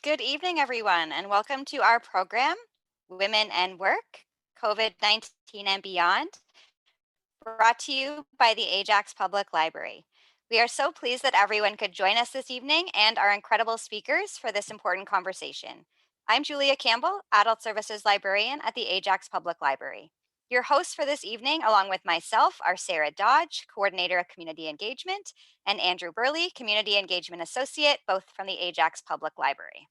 Good evening, everyone, and welcome to our program, Women and Work, COVID-19 and Beyond, brought to you by the Ajax Public Library. We are so pleased that everyone could join us this evening and our incredible speakers for this important conversation. I'm Julia Campbell, Adult Services Librarian at the Ajax Public Library. Your hosts for this evening, along with myself, are Sarah Dodge, Coordinator of Community Engagement, and Andrew Burley, Community Engagement Associate, both from the Ajax Public Library.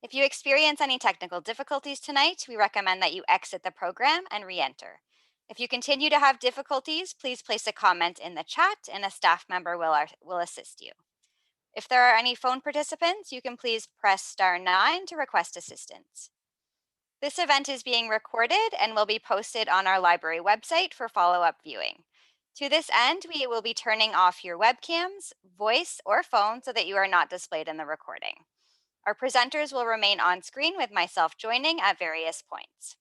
If you experience any technical difficulties tonight, we recommend that you exit the program and re-enter. If you continue to have difficulties, please place a comment in the chat and a staff member will assist you. If there are any phone participants, you can please press *9 to request assistance. This event is being recorded and will be posted on our library website for follow-up viewing. To this end, we will be turning off your webcams, voice, or phone so that you are not displayed in the recording. Our presenters will remain on screen with myself joining at various points.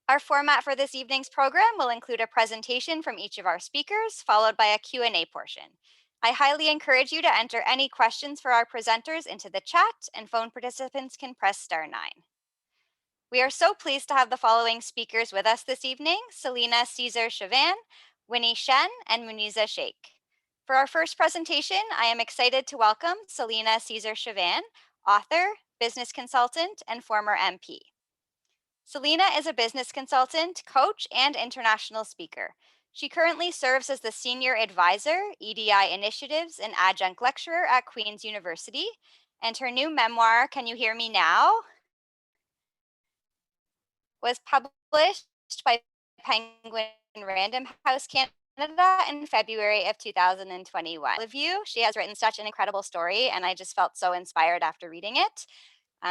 Our format for this evening's program will include a presentation from each of our speakers, followed by a Q&A portion. I highly encourage you to enter any questions for our presenters into the chat, and phone participants can press *9. We are so pleased to have the following speakers with us this evening: Celina Caesar-Chavannes, Winny Shen, and Muneeza Sheikh. For our first presentation, I am excited to welcome Celina Caesar-Chavannes, author, business consultant, and former MP. Celina is a business consultant, coach, and international speaker. She currently serves as the Senior Advisor, EDI Initiatives, and Adjunct Lecturer at Queen's University, and her new memoir, Can You Hear Me Now?, was published by Penguin Random House Canada in February of 2021. All of you, she has written such an incredible story, and I just felt so inspired after reading it.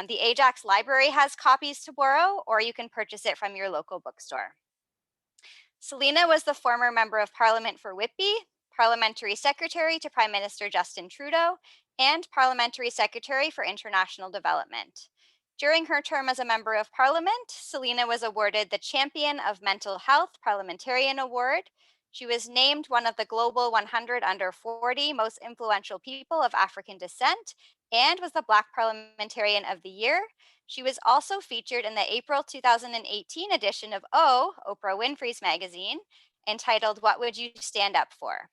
The Ajax Library has copies to borrow, or you can purchase it from your local bookstore. Celina was the former Member of Parliament for Whitby, Parliamentary Secretary to Prime Minister Justin Trudeau, and Parliamentary Secretary for International Development. During her term as a Member of Parliament, Celina was awarded the Champion of Mental Health Parliamentarian Award. She was named one of the Global 100 Under 40 Most Influential People of African Descent and was the Black Parliamentarian of the Year. She was also featured in the April 2018 edition of Oprah Winfrey's magazine, entitled What Would You Stand Up For?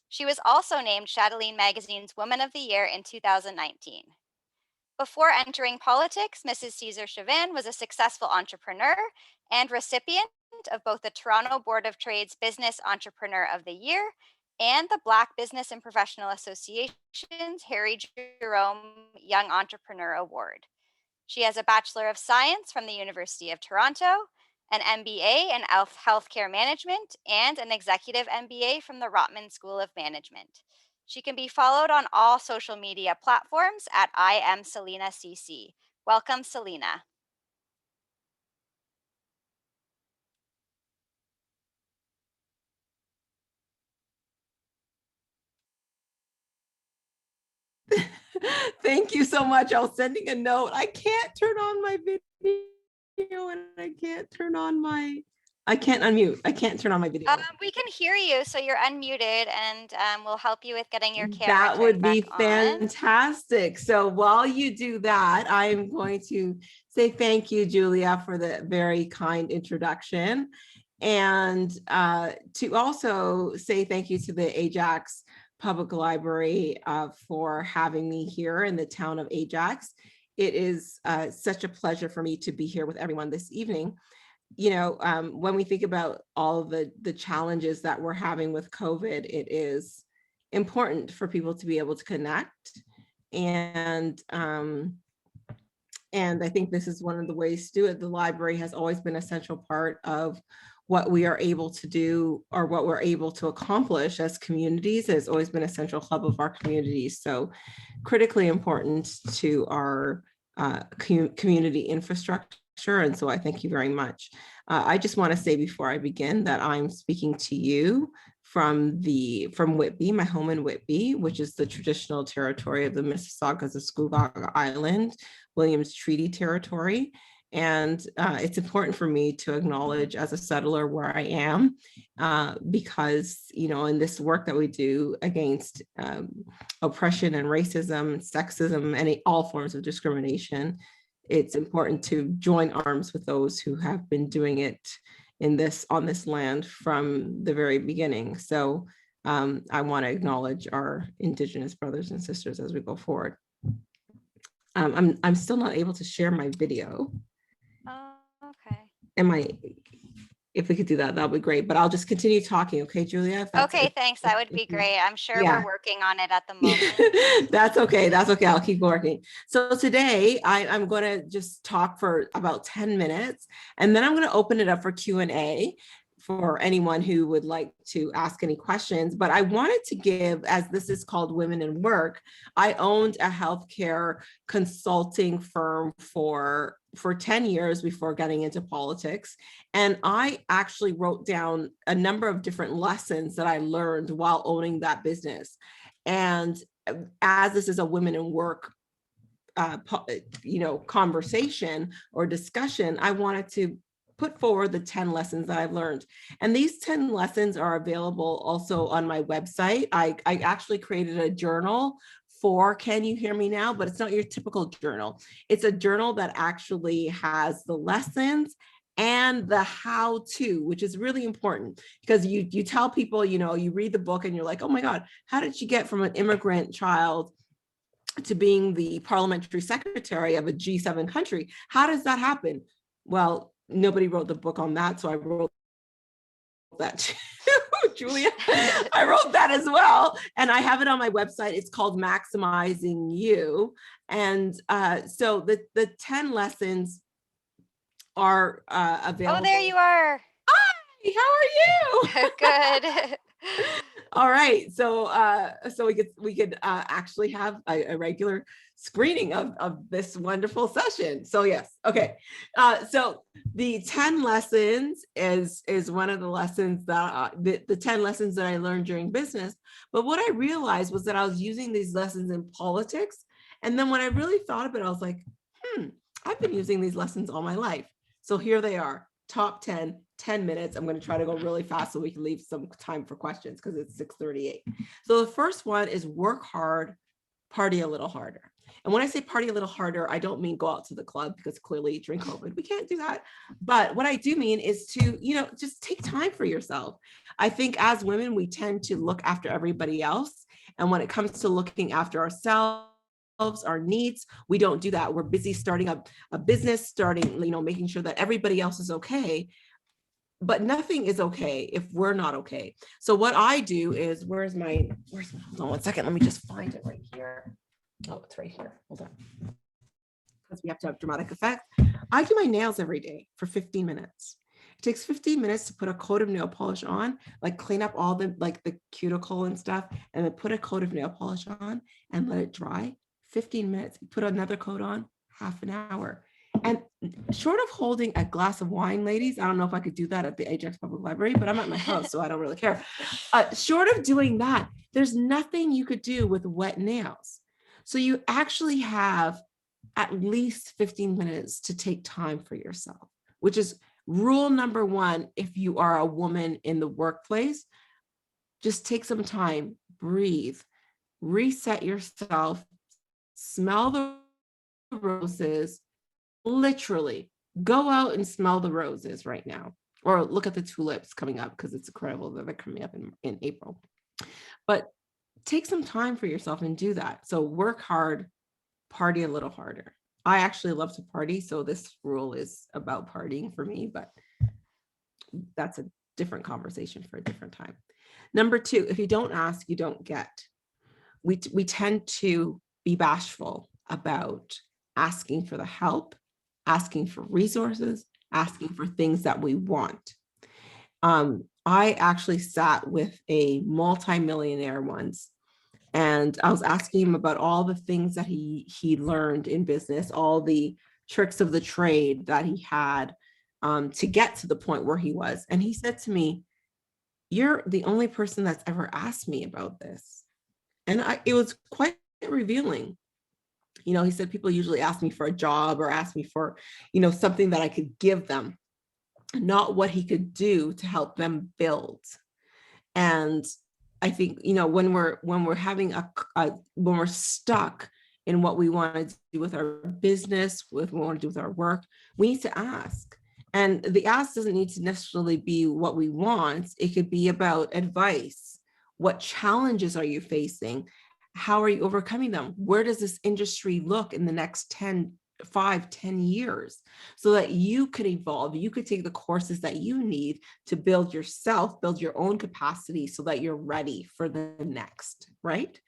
She was also named Chatelaine Magazine's Woman of the Year in 2019. Before entering politics, Mrs. Caesar-Chavannes was a successful entrepreneur and recipient of both the Toronto Board of Trade's Business Entrepreneur of the Year and the Black Business and Professional Association's Harry Jerome Young Entrepreneur Award. She has a Bachelor of Science from the University of Toronto, an MBA in Healthcare Management, and an Executive MBA from the Rotman School of Management. She can be followed on all social media platforms at I am Celina CC. Welcome, Celina. Thank you so much. I was sending a note. I can't turn on my video and I can't unmute. I can't turn on my video. We can hear you, so you're unmuted, and we'll help you with getting your camera That would be back fantastic. On. So while you do that, I'm going to say thank you, Julia, for the very kind introduction, and to also say thank you to the Ajax Public Library for having me here in the town of Ajax. It is such a pleasure for me to be here with everyone this evening. You know, when we think about all of the challenges that we're having with COVID, it is important for people to be able to connect. And I think this is one of the ways to do it. The library has always been an essential part of what we are able to do or what we're able to accomplish as communities. It's always been a central hub of our communities. So critically important to our community infrastructure. And so I thank you very much. I just want to say before I begin that I'm speaking to you from Whitby, my home in Whitby, which is the traditional territory of the Mississaugas of Scugog Island, Williams Treaty Territory. And it's important for me to acknowledge as a settler where I am, because, in this work that we do against oppression and racism, sexism, and all forms of discrimination, it's important to join arms with those who have been doing it on this land from the very beginning. So I want to acknowledge our Indigenous brothers and sisters as we go forward. I'm still not able to share my video. Oh, okay. If we could do that, that would be great. But I'll just continue talking. Okay, Julia? Okay, thanks. That would be great. I'm sure we're working on it at the moment. That's okay. That's okay. I'll keep working. So today I'm going to just talk for about 10 minutes, and then I'm going to open it up for Q&A for anyone who would like to ask any questions. But I wanted to give, as this is called Women in Work, I owned a healthcare consulting firm for 10 years before getting into politics. And I actually wrote down a number of different lessons that I learned while owning that business. And as this is a Women in Work conversation or discussion, I wanted to put forward the 10 lessons that I've learned. And these 10 lessons are available also on my website. I actually created a journal for Can You Hear Me Now? But it's not your typical journal. It's a journal that actually has the lessons and the how to, which is really important, because you tell people, you read the book and you're like, oh my God, how did she get from an immigrant child to being the parliamentary secretary of a G7 country? How does that happen? Well, nobody wrote the book on that, so I wrote that too. Julia, I wrote that as well, and I have it on my website. It's called Maximizing You. And so the 10 lessons are available. Oh, there you are. Hi, how are you? Good. All right, so we could actually have a regular screening of this wonderful session. So yes, okay. So the 10 lessons is one of the lessons that the 10 lessons that I learned during business. But what I realized was that I was using these lessons in politics, and then when I really thought about it, I was like, I've been using these lessons all my life. So here they are, top 10 minutes. I'm going to try to go really fast so we can leave some time for questions because it's 6:38. So the first one is work hard, party a little harder. And when I say party a little harder, I don't mean go out to the club, because clearly during COVID, we can't do that. But what I do mean is to, just take time for yourself. I think as women, we tend to look after everybody else. And when it comes to looking after ourselves, our needs, we don't do that. We're busy starting up a business, making sure that everybody else is okay. But nothing is okay if we're not okay. So what I do is, hold on one second, let me just find it right here. Oh, it's right here. Hold on. Because we have to have dramatic effect. I do my nails every day for 15 minutes. It takes 15 minutes to put a coat of nail polish on, like clean up all the cuticle and stuff, and then put a coat of nail polish on and let it dry. 15 minutes, put another coat on, half an hour. And short of holding a glass of wine, ladies, I don't know if I could do that at the Ajax Public Library, but I'm at my house, so I don't really care. Short of doing that, there's nothing you could do with wet nails. So you actually have at least 15 minutes to take time for yourself, which is rule number one. If you are a woman in the workplace, just take some time, breathe, reset yourself, smell the roses. Literally go out and smell the roses right now, or look at the tulips coming up, because it's incredible that they're coming up in April. But take some time for yourself and do that. So work hard, party a little harder. I actually love to party, so this rule is about partying for me, but that's a different conversation for a different time. Number two, if you don't ask, you don't get. We tend to be bashful about asking for the help, asking for resources, asking for things that we want. I actually sat with a multimillionaire once, and I was asking him about all the things that he learned in business, all the tricks of the trade that he had to get to the point where he was. And he said to me, "You're the only person that's ever asked me about this." And it was quite revealing. He said people usually ask me for a job or ask me for, something that I could give them, not what he could do to help them build. And I think, when we're having when we're stuck in what we want to do with our business, with what we want to do with our work, we need to ask. And the ask doesn't need to necessarily be what we want. It could be about advice. What challenges are you facing? How are you overcoming them? Where does this industry look in the next 10 years, so that you could evolve, you could take the courses that you need to build yourself, build your own capacity so that you're ready for the next, right?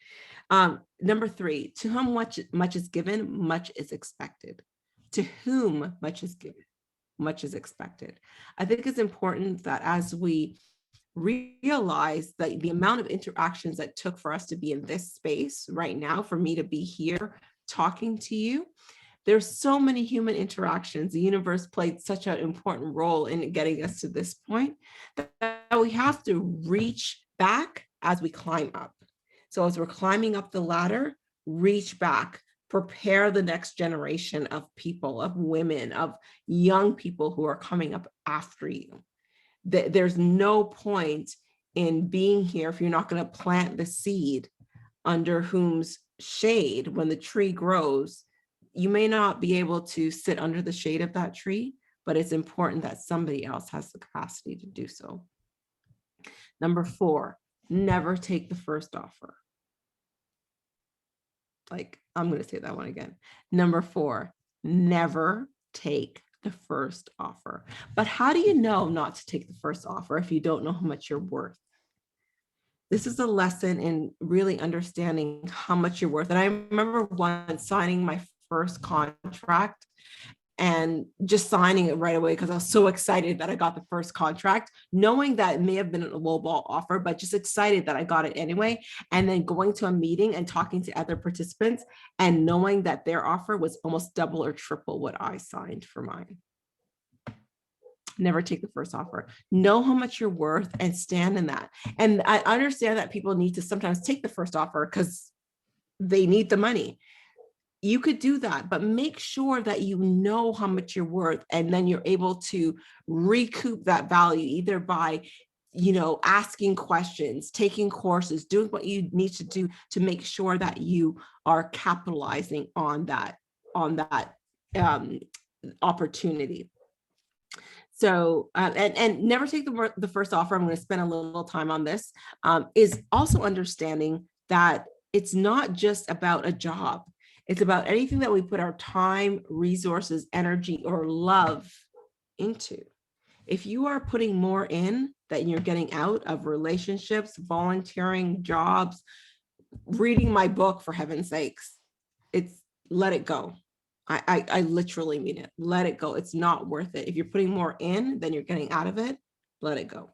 Number 3, to whom much is given, much is expected. To whom much is given, much is expected. I think it's important that as we realize that the amount of interactions that took for us to be in this space right now, for me to be here talking to you, there's so many human interactions. The universe played such an important role in getting us to this point that we have to reach back as we climb up. So as we're climbing up the ladder, reach back, prepare the next generation of people, of women, of young people who are coming up after you. There's no point in being here if you're not going to plant the seed under whom's shade when the tree grows. You may not be able to sit under the shade of that tree, but it's important that somebody else has the capacity to do so. Number 4, never take the first offer. I'm going to say that one again. Number 4, never take the first offer. But how do you know not to take the first offer if you don't know how much you're worth? This is a lesson in really understanding how much you're worth. And I remember once signing my first contract and just signing it right away because I was so excited that I got the first contract, knowing that it may have been a lowball offer, but just excited that I got it anyway. And then going to a meeting and talking to other participants and knowing that their offer was almost double or triple what I signed for mine. Never take the first offer. Know how much you're worth and stand in that. And I understand that people need to sometimes take the first offer because they need the money. You could do that, but make sure that you know how much you're worth, and then you're able to recoup that value either by, asking questions, taking courses, doing what you need to do to make sure that you are capitalizing on that opportunity. So, and never take the first offer. I'm going to spend a little time on this, is also understanding that it's not just about a job. It's about anything that we put our time, resources, energy, or love into. If you are putting more in than you're getting out of relationships, volunteering, jobs, reading my book, for heaven's sakes, let it go. I literally mean it. Let it go. It's not worth it. If you're putting more in than you're getting out of it, let it go.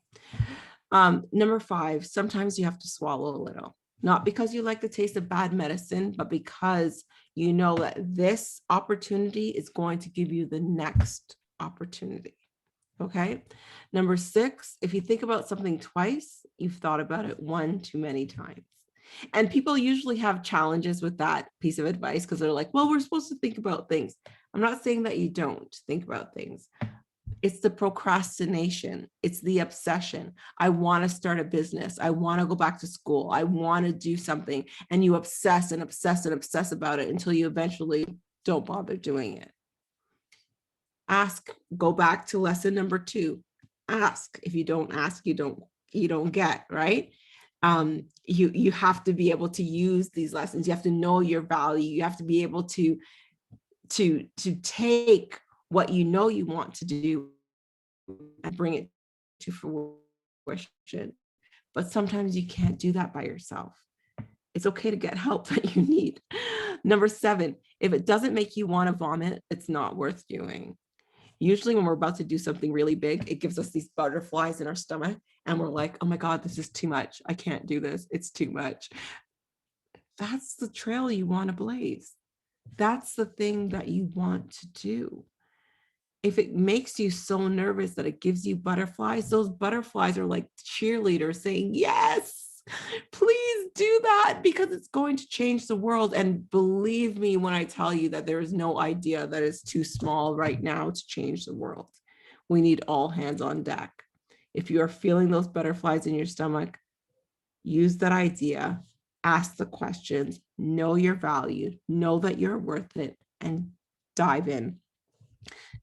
Number 5, sometimes you have to swallow a little, not because you like the taste of bad medicine, but because you know that this opportunity is going to give you the next opportunity. Okay. Number 6, if you think about something twice, you've thought about it one too many times. And people usually have challenges with that piece of advice because they're like, well, we're supposed to think about things. I'm not saying that you don't think about things. It's the procrastination. It's the obsession. I want to start a business. I want to go back to school. I want to do something. And you obsess and obsess and obsess about it until you eventually don't bother doing it. Ask, go back to lesson number 2. Ask. If you don't ask, you don't get, right? You have to be able to use these lessons. You have to know your value. You have to be able to take what you know you want to do and bring it to fruition. But sometimes you can't do that by yourself. It's okay to get help that you need. Number 7, if it doesn't make you want to vomit, it's not worth doing. Usually when we're about to do something really big, it gives us these butterflies in our stomach and we're like, oh my God, this is too much. I can't do this. It's too much. That's the trail you want to blaze. That's the thing that you want to do. If it makes you so nervous that it gives you butterflies, those butterflies are like cheerleaders saying, yes, please do that because it's going to change the world. And believe me when I tell you that there is no idea that is too small right now to change the world. We need all hands on deck. If you are feeling those butterflies in your stomach, use that idea, ask the questions, know your value, know that you're worth it, and dive in.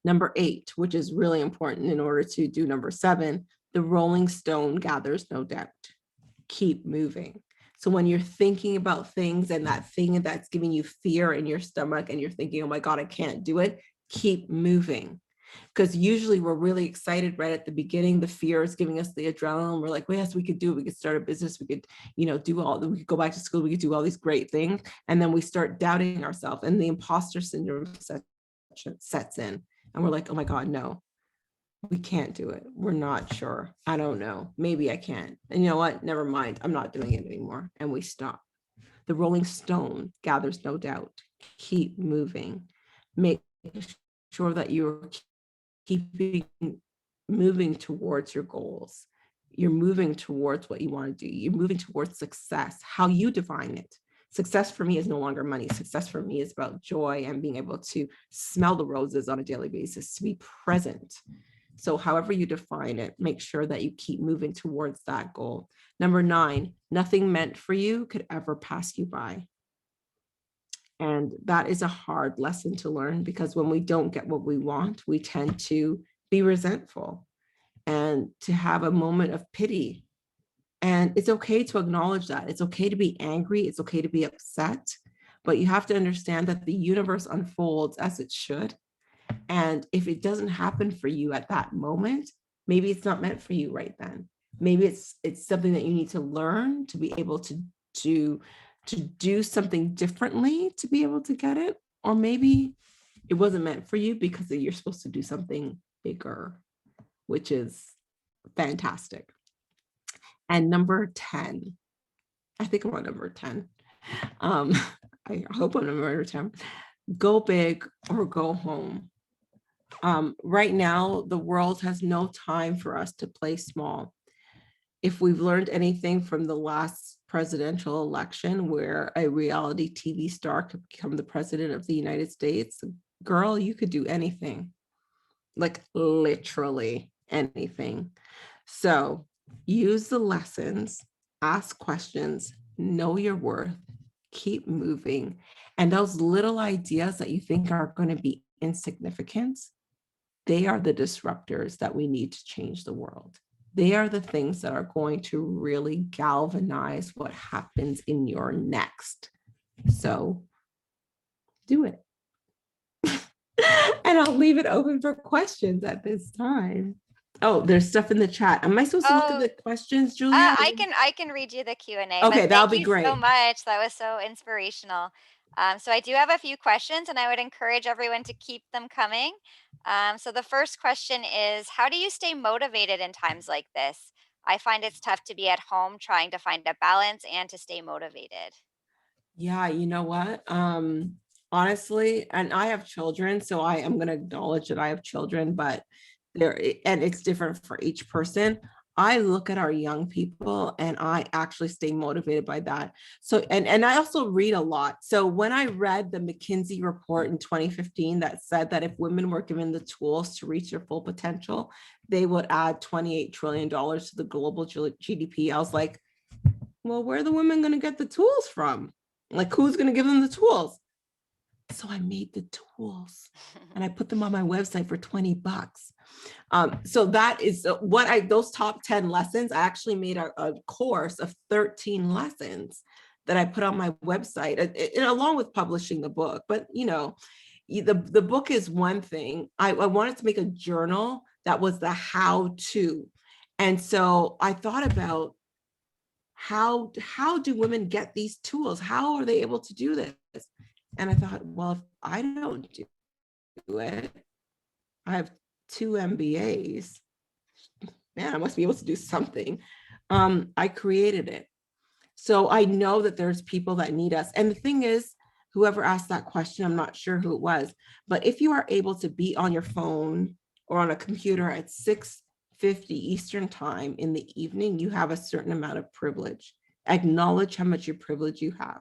Number 8, which is really important in order to do number 7, the rolling stone gathers no doubt. Keep moving. So when you're thinking about things and that thing that's giving you fear in your stomach and you're thinking, oh my God, I can't do it, keep moving. Because usually we're really excited right at the beginning. The fear is giving us the adrenaline. We're like, well, yes, we could do it. We could start a business. We could, we could go back to school. We could do all these great things. And then we start doubting ourselves and the imposter syndrome sets in. And we're like, oh my God, no, we can't do it. We're not sure. I don't know. Maybe I can. And you know what? Never mind. I'm not doing it anymore. And we stop. The rolling stone gathers no doubt. Keep moving. Make sure that you're keeping moving towards your goals. You're moving towards what you want to do. You're moving towards success, how you define it. Success for me is no longer money. Success for me is about joy and being able to smell the roses on a daily basis, to be present. So however you define it, make sure that you keep moving towards that goal. Number 9, nothing meant for you could ever pass you by. And that is a hard lesson to learn, because when we don't get what we want, we tend to be resentful and to have a moment of pity. And it's okay to acknowledge that. It's okay to be angry. It's okay to be upset. But you have to understand that the universe unfolds as it should. And if it doesn't happen for you at that moment, maybe it's not meant for you right then. Maybe it's something that you need to learn to be able to do something differently to be able to get it. Or maybe it wasn't meant for you because you're supposed to do something bigger, which is fantastic. And number 10, I think I'm on number 10. I hope I'm on number 10. Go big or go home. Right now, the world has no time for us to play small. If we've learned anything from the last presidential election, where a reality TV star could become the president of the United States, girl, you could do anything, like literally anything. So use the lessons, ask questions, know your worth, keep moving. And those little ideas that you think are going to be insignificant, they are the disruptors that we need to change the world. They are the things that are going to really galvanize what happens in your next. So do it. And I'll leave it open for questions at this time. Oh, there's stuff in the chat. Am I supposed to look at the questions, Julia? I can read you the Q&A. Okay, that'll be thank you great. so much. That was so inspirational. So I do have a few questions, and I would encourage everyone to keep them coming. So the first question is, how do you stay motivated in times like this? I find it's tough to be at home trying to find a balance and to stay motivated. Yeah, you know what? Honestly, and I have children, so I am going to acknowledge that I have children, but and it's different for each person. I look at our young people and I actually stay motivated by that. So, and I also read a lot. So when I read the McKinsey report in 2015 that said that if women were given the tools to reach their full potential, they would add $28 trillion to the global GDP. I was like, well, where are the women going to get the tools from? Like, who's going to give them the tools? So I made the tools and I put them on my website for $20. So that is what those top 10 lessons, I actually made a course of 13 lessons that I put on my website, and along with publishing the book. But, the book is one thing. I wanted to make a journal that was the how to. And so I thought about how do women get these tools? How are they able to do this? And I thought, well, if I don't do it, I have 2 MBAs. Man, I must be able to do something. I created it. So I know that there's people that need us. And the thing is, whoever asked that question, I'm not sure who it was, but if you are able to be on your phone or on a computer at 6:50 Eastern time in the evening, you have a certain amount of privilege. Acknowledge how much your privilege you have.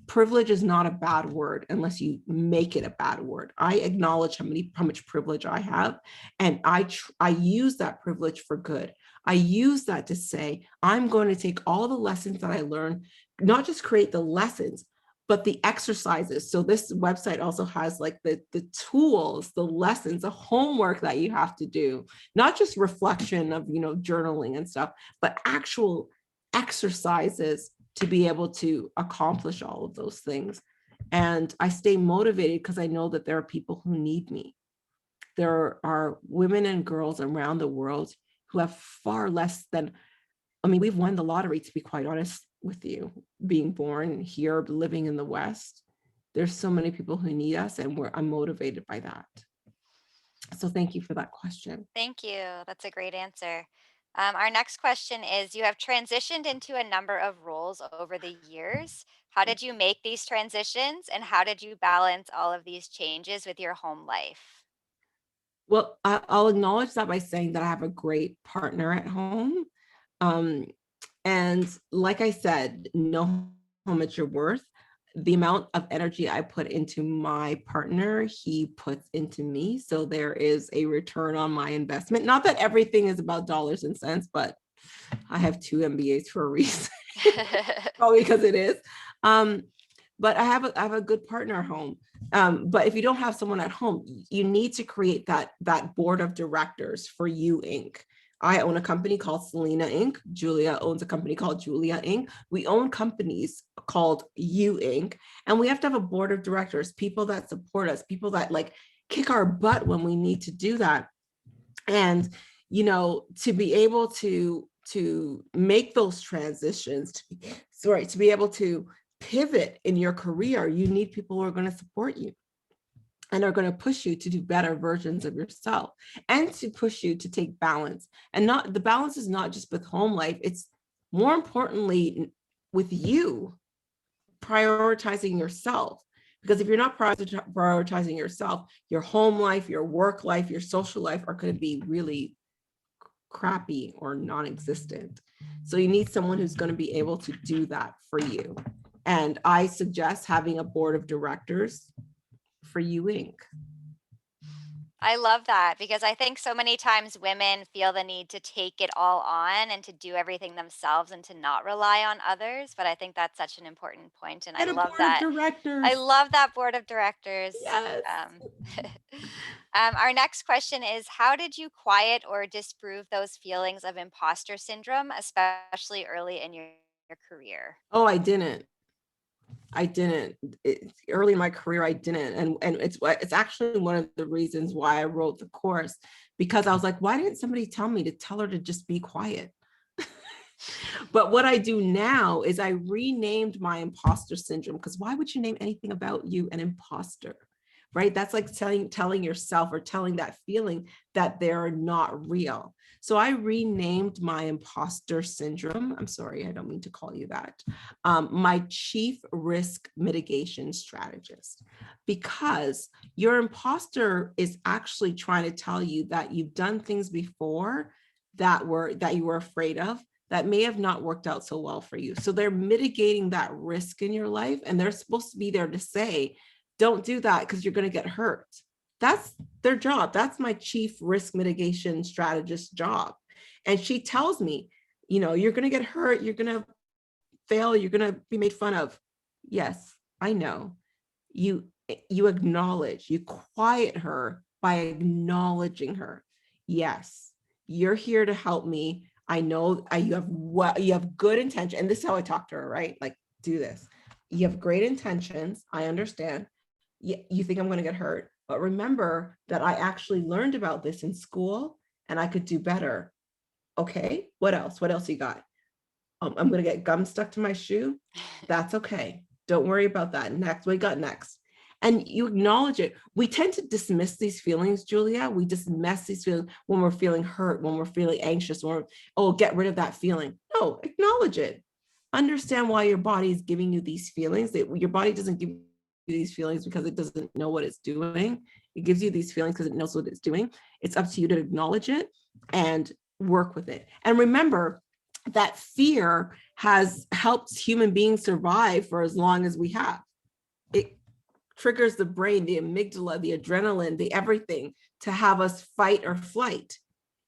Privilege is not a bad word unless you make it a bad word. I acknowledge how much privilege I have, and I use that privilege for good. I use that to say, I'm going to take all the lessons that I learned, not just create the lessons, but the exercises. So this website also has like the tools, the lessons, the homework that you have to do, not just reflection of, journaling and stuff, but actual exercises to be able to accomplish all of those things. And I stay motivated because I know that there are people who need me. There are women and girls around the world who have far less than, we've won the lottery, to be quite honest with you, being born here, living in the West. There's so many people who need us, and I'm motivated by that. So thank you for that question. Thank you. That's a great answer. Our next question is, you have transitioned into a number of roles over the years. How did you make these transitions, and how did you balance all of these changes with your home life? Well, I'll acknowledge that by saying that I have a great partner at home. And like I said, know how much you're worth. The amount of energy I put into my partner, he puts into me. So there is a return on my investment. Not that everything is about dollars and cents, but I have 2 MBAs for a reason. Probably because it is. But I have a good partner at home. But if you don't have someone at home, you need to create that board of directors for you, Inc. I own a company called Celina Inc. Julia owns a company called Julia Inc. We own companies called You Inc. And we have to have a board of directors, people that support us, people that like kick our butt when we need to do that. And, to be able to make those transitions, to be able to pivot in your career, you need people who are going to support you and are going to push you to do better versions of yourself, and to push you to take balance. And not the balance is not just with home life, it's more importantly with you prioritizing yourself. Because if you're not prioritizing yourself, your home life, your work life, your social life are going to be really crappy or non-existent. So you need someone who's going to be able to do that for you. And I suggest having a board of directors for You Inc. I love that, because I think so many times women feel the need to take it all on and to do everything themselves and to not rely on others. But I think that's such an important point, and I And a love board of that. I directors. love that board of directors. Yes. Our next question is, how did you quiet or disprove those feelings of imposter syndrome, especially early in your career? Oh, I didn't. Early in my career, I didn't. And it's actually one of the reasons why I wrote the course, because I was like, why didn't somebody tell her to just be quiet? But what I do now is I renamed my imposter syndrome, because why would you name anything about you an imposter? Right? That's like telling yourself, or telling that feeling that they're not real. So I renamed my imposter syndrome. I'm sorry, I don't mean to call you that. My chief risk mitigation strategist, because your imposter is actually trying to tell you that you've done things before that you were afraid of, that may have not worked out so well for you. So they're mitigating that risk in your life, and they're supposed to be there to say, don't do that because you're going to get hurt. That's their job. That's my chief risk mitigation strategist job. And she tells me, you're going to get hurt, you're going to fail, you're going to be made fun of. Yes, I know. You acknowledge, you quiet her by acknowledging her. Yes, you're here to help me. I know you have good intention. And this is how I talk to her, right? Like, do this. You have great intentions. I understand. You think I'm going to get hurt, but remember that I actually learned about this in school and I could do better. Okay, what else? What else you got? I'm going to get gum stuck to my shoe. That's okay. Don't worry about that. Next, what you got next? And you acknowledge it. We tend to dismiss these feelings, Julia. We dismiss these feelings when we're feeling hurt, when we're feeling anxious, or, get rid of that feeling. No, acknowledge it. Understand why your body is giving you these feelings. Your body doesn't give you these feelings because it doesn't know what it's doing. It gives you these feelings because it knows what it's doing. It's up to you to acknowledge it and work with it. And remember, that fear has helped human beings survive for as long as we have. It triggers the brain, the amygdala, the adrenaline, the everything to have us fight or flight.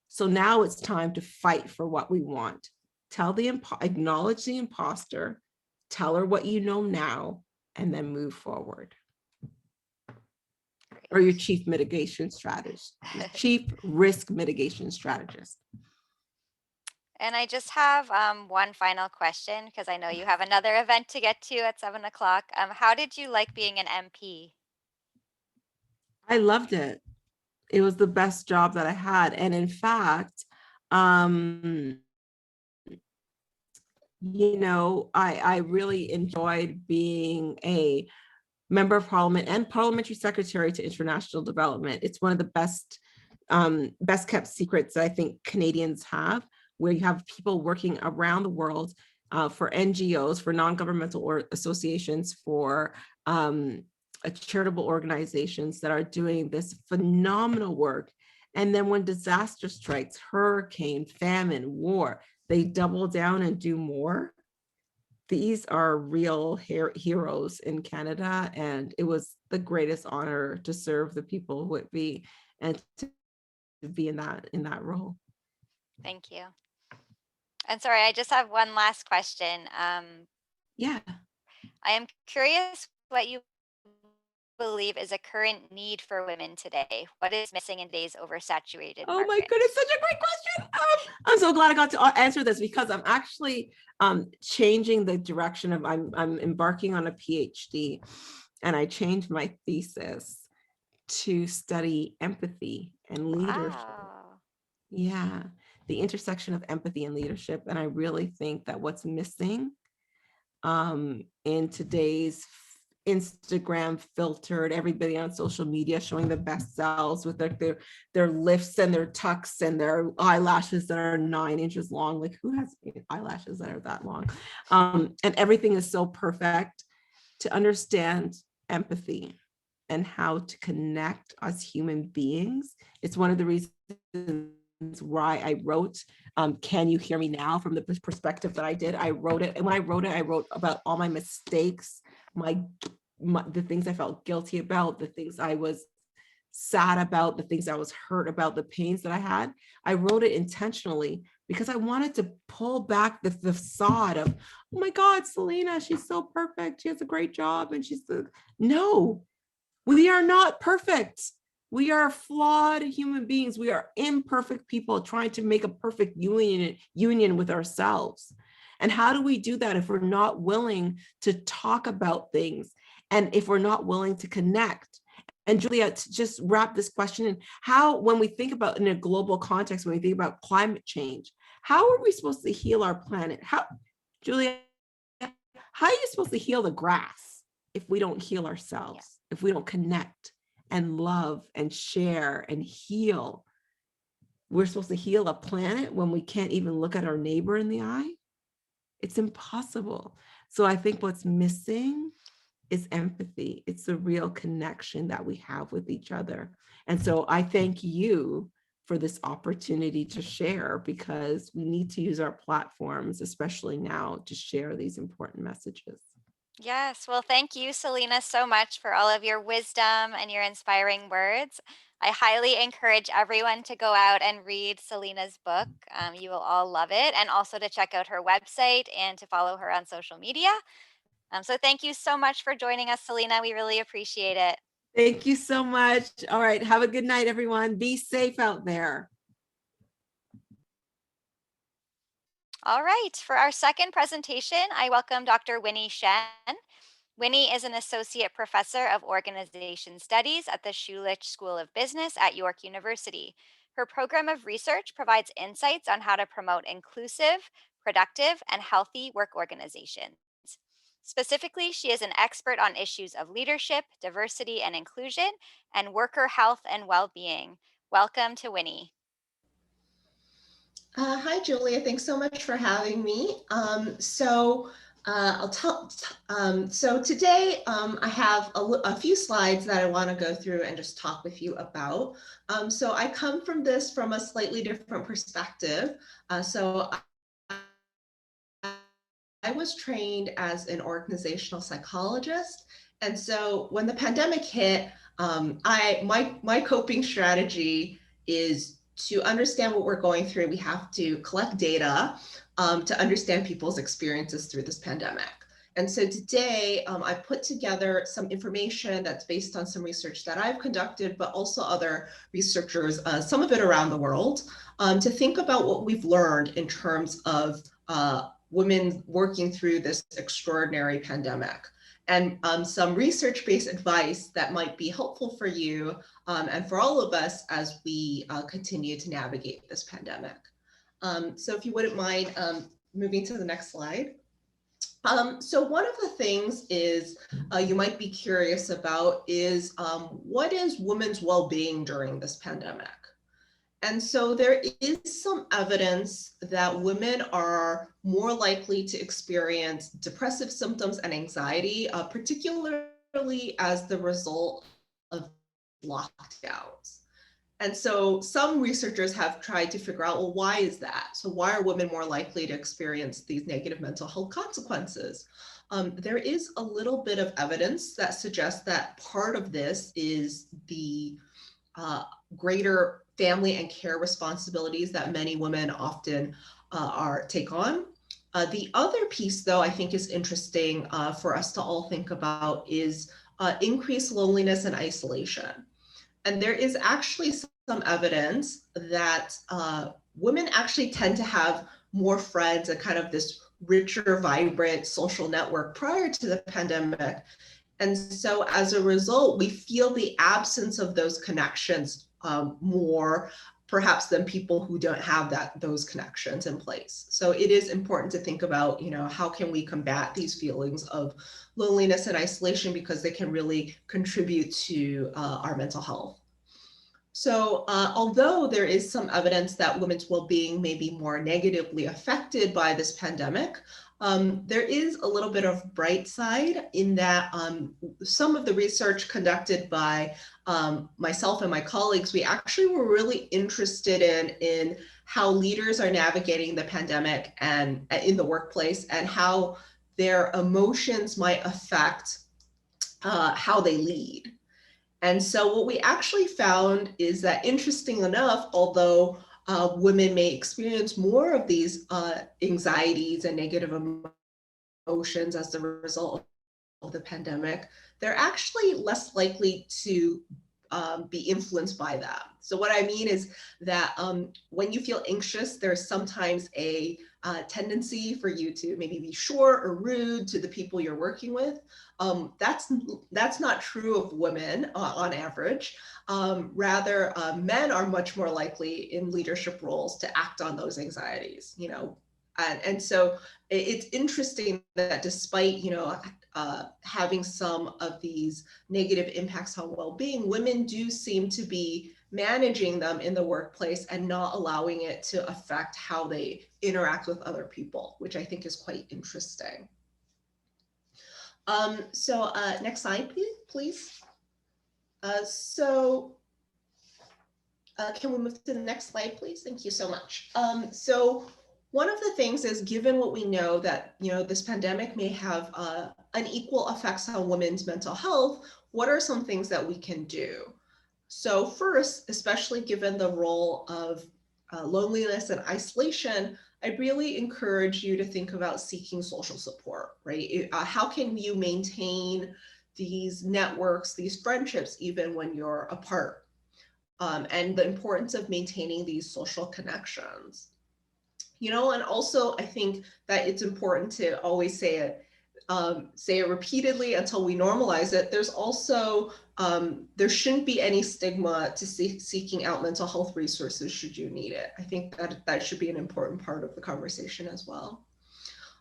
So now it's time to fight for what we want. Acknowledge the imposter, tell her what you know now, and then move forward. Or your chief mitigation strategist, chief risk mitigation strategist. And I just have one final question, because I know you have another event to get to at 7 o'clock. How did you like being an MP? I loved it. It was the best job that I had. And in fact, I really enjoyed being a member of parliament and parliamentary secretary to international development. It's one of the best kept secrets that I think Canadians have, where you have people working around the world for NGOs, for non-governmental associations, for charitable organizations that are doing this phenomenal work. And then when disaster strikes, hurricane, famine, war, they double down and do more. These are real heroes in Canada, and it was the greatest honor to serve the people of Whitby and to be in that role. Thank you. And sorry, I just have one last question. Yeah. I am curious what you believe is a current need for women today. What is missing in today's oversaturated Oh market? my goodness, such a great question. I'm so glad I got to answer this, because I'm actually changing the direction of, I'm embarking on a PhD, and I changed my thesis to study empathy and leadership. Wow. Yeah, the intersection of empathy and leadership. And I really think that what's missing in today's Instagram filtered, everybody on social media showing the best selves with their lifts and their tucks and their eyelashes that are 9 inches long. Like, who has eyelashes that are that long? And everything is so perfect. To understand empathy and how to connect as human beings, it's one of the reasons why I wrote Can You Hear Me Now, from the perspective that I did. I wrote it, and when I wrote about all my mistakes, the things I felt guilty about, the things I was sad about, the things I was hurt about, the pains that I had. I wrote it intentionally because I wanted to pull back the facade of, oh my God, Celina, she's so perfect, she has a great job, and no, we are not perfect. We are flawed human beings. We are imperfect people trying to make a perfect union with ourselves. And how do we do that if we're not willing to talk about things, and if we're not willing to connect? And Julia, to just wrap this question in, how, when we think about in a global context, when we think about climate change, how are we supposed to heal our planet? Julia, how are you supposed to heal the grass if we don't heal ourselves, if we don't connect and love and share and heal? We're supposed to heal a planet when we can't even look at our neighbor in the eye? It's impossible. So I think what's missing is empathy. It's the real connection that we have with each other. And so I thank you for this opportunity to share, because we need to use our platforms, especially now, to share these important messages. Yes. Well, thank you, Celina, so much for all of your wisdom and your inspiring words. I highly encourage everyone to go out and read Celina's book. You will all love it. And also to check out her website and to follow her on social media. So thank you so much for joining us, Celina. We really appreciate it. Thank you so much. All right. Have a good night, everyone. Be safe out there. All right. For our second presentation, I welcome Dr. Winny Shen. Winny is an associate professor of organization studies at the Schulich School of Business at York University. Her program of research provides insights on how to promote inclusive, productive, and healthy work organizations. Specifically, she is an expert on issues of leadership, diversity and inclusion, and worker health and well-being. Welcome to Winny. Hi, Julia. Thanks so much for having me. So today I have a few slides that I want to go through and just talk with you about. So I come from this from a slightly different perspective. So was trained as an organizational psychologist. And so when the pandemic hit, my coping strategy is to understand what we're going through. We have to collect data to understand people's experiences through this pandemic. And so today I put together some information that's based on some research that I've conducted, but also other researchers, some of it around the world, to think about what we've learned in terms of women working through this extraordinary pandemic, and some research-based advice that might be helpful for you and for all of us as we continue to navigate this pandemic. So if you wouldn't mind moving to the next slide. So one of the things is you might be curious about is what is women's well-being during this pandemic? And so there is some evidence that women are more likely to experience depressive symptoms and anxiety, particularly as the result of lockdowns. And so some researchers have tried to figure out, well, why is that? So why are women more likely to experience these negative mental health consequences? There is a little bit of evidence that suggests that part of this is the greater family and care responsibilities that many women often take on. The other piece, though, I think is interesting for us to all think about is increased loneliness and isolation. And there is actually some evidence that women actually tend to have more friends and kind of this richer, vibrant social network prior to the pandemic. And so as a result, we feel the absence of those connections more perhaps than people who don't have those connections in place. So it is important to think about, how can we combat these feelings of loneliness and isolation, because they can really contribute to our mental health. So although there is some evidence that women's well-being may be more negatively affected by this pandemic, there is a little bit of bright side in that some of the research conducted by myself and my colleagues, we actually were really interested in how leaders are navigating the pandemic and in the workplace, and how their emotions might affect how they lead. And so what we actually found is that, interesting enough, although women may experience more of these anxieties and negative emotions as a result of the pandemic, they're actually less likely to be influenced by that. So what I mean is that when you feel anxious, there's sometimes a tendency for you to maybe be short or rude to the people you're working with. That's not true of women on average. Rather, men are much more likely in leadership roles to act on those anxieties, and so it's interesting that despite, having some of these negative impacts on well-being, women do seem to be managing them in the workplace and not allowing it to affect how they interact with other people, which I think is quite interesting. So next slide, please. Can we move to the next slide, please? Thank you so much. So one of the things is, given what we know that, this pandemic may have unequal effects on women's mental health, what are some things that we can do? So first, especially given the role of loneliness and isolation, I really encourage you to think about seeking social support, right? How can you maintain these networks, these friendships, even when you're apart? And the importance of maintaining these social connections. And also I think that it's important to always say it repeatedly until we normalize it. There's also, there shouldn't be any stigma to seeking out mental health resources should you need it. I think that should be an important part of the conversation as well.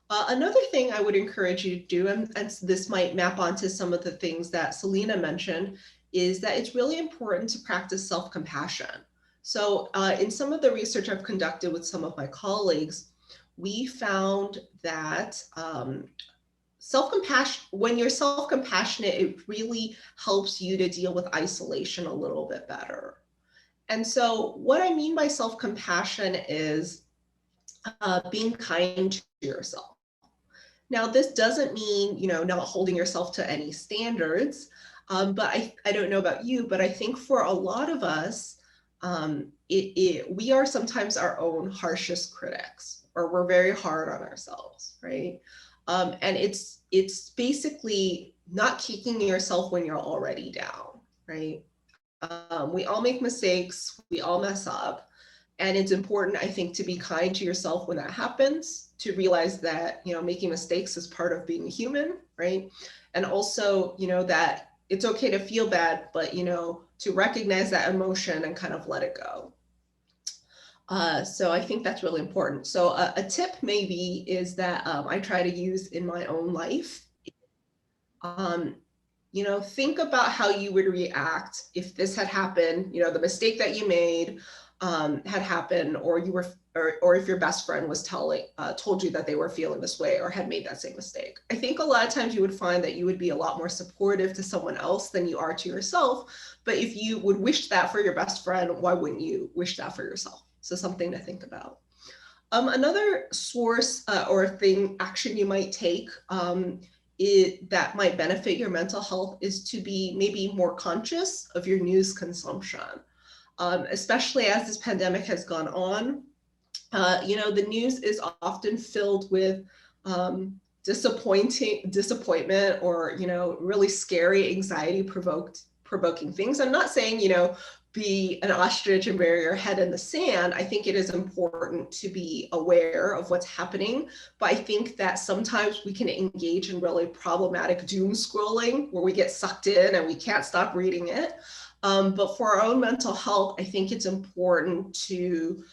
Another thing I would encourage you to do, and this might map onto some of the things that Celina mentioned, is that it's really important to practice self-compassion. So in some of the research I've conducted with some of my colleagues, we found that when you're self-compassionate, it really helps you to deal with isolation a little bit better. And so what I mean by self-compassion is being kind to yourself. Now, this doesn't mean, not holding yourself to any standards, but I don't know about you, but I think for a lot of us, we are sometimes our own harshest critics, or we're very hard on ourselves, right? And it's basically not kicking yourself when you're already down, right? We all make mistakes, we all mess up. And it's important, I think, to be kind to yourself when that happens, to realize that, making mistakes is part of being human, right? And also, that it's okay to feel bad, but, to recognize that emotion and kind of let it go. So I think that's really important. So a tip maybe is that I try to use in my own life. Think about how you would react if this had happened, the mistake that you made had happened, or you were, or if your best friend was told you that they were feeling this way or had made that same mistake. I think a lot of times you would find that you would be a lot more supportive to someone else than you are to yourself. But if you would wish that for your best friend, why wouldn't you wish that for yourself? So something to think about. Another source or action you might take that might benefit your mental health is to be maybe more conscious of your news consumption, especially as this pandemic has gone on. The news is often filled with disappointment or, really scary, anxiety-provoking things. I'm not saying, be an ostrich and bury your head in the sand. I think it is important to be aware of what's happening, but I think that sometimes we can engage in really problematic doom scrolling where we get sucked in and we can't stop reading it. But for our own mental health, I think it's important to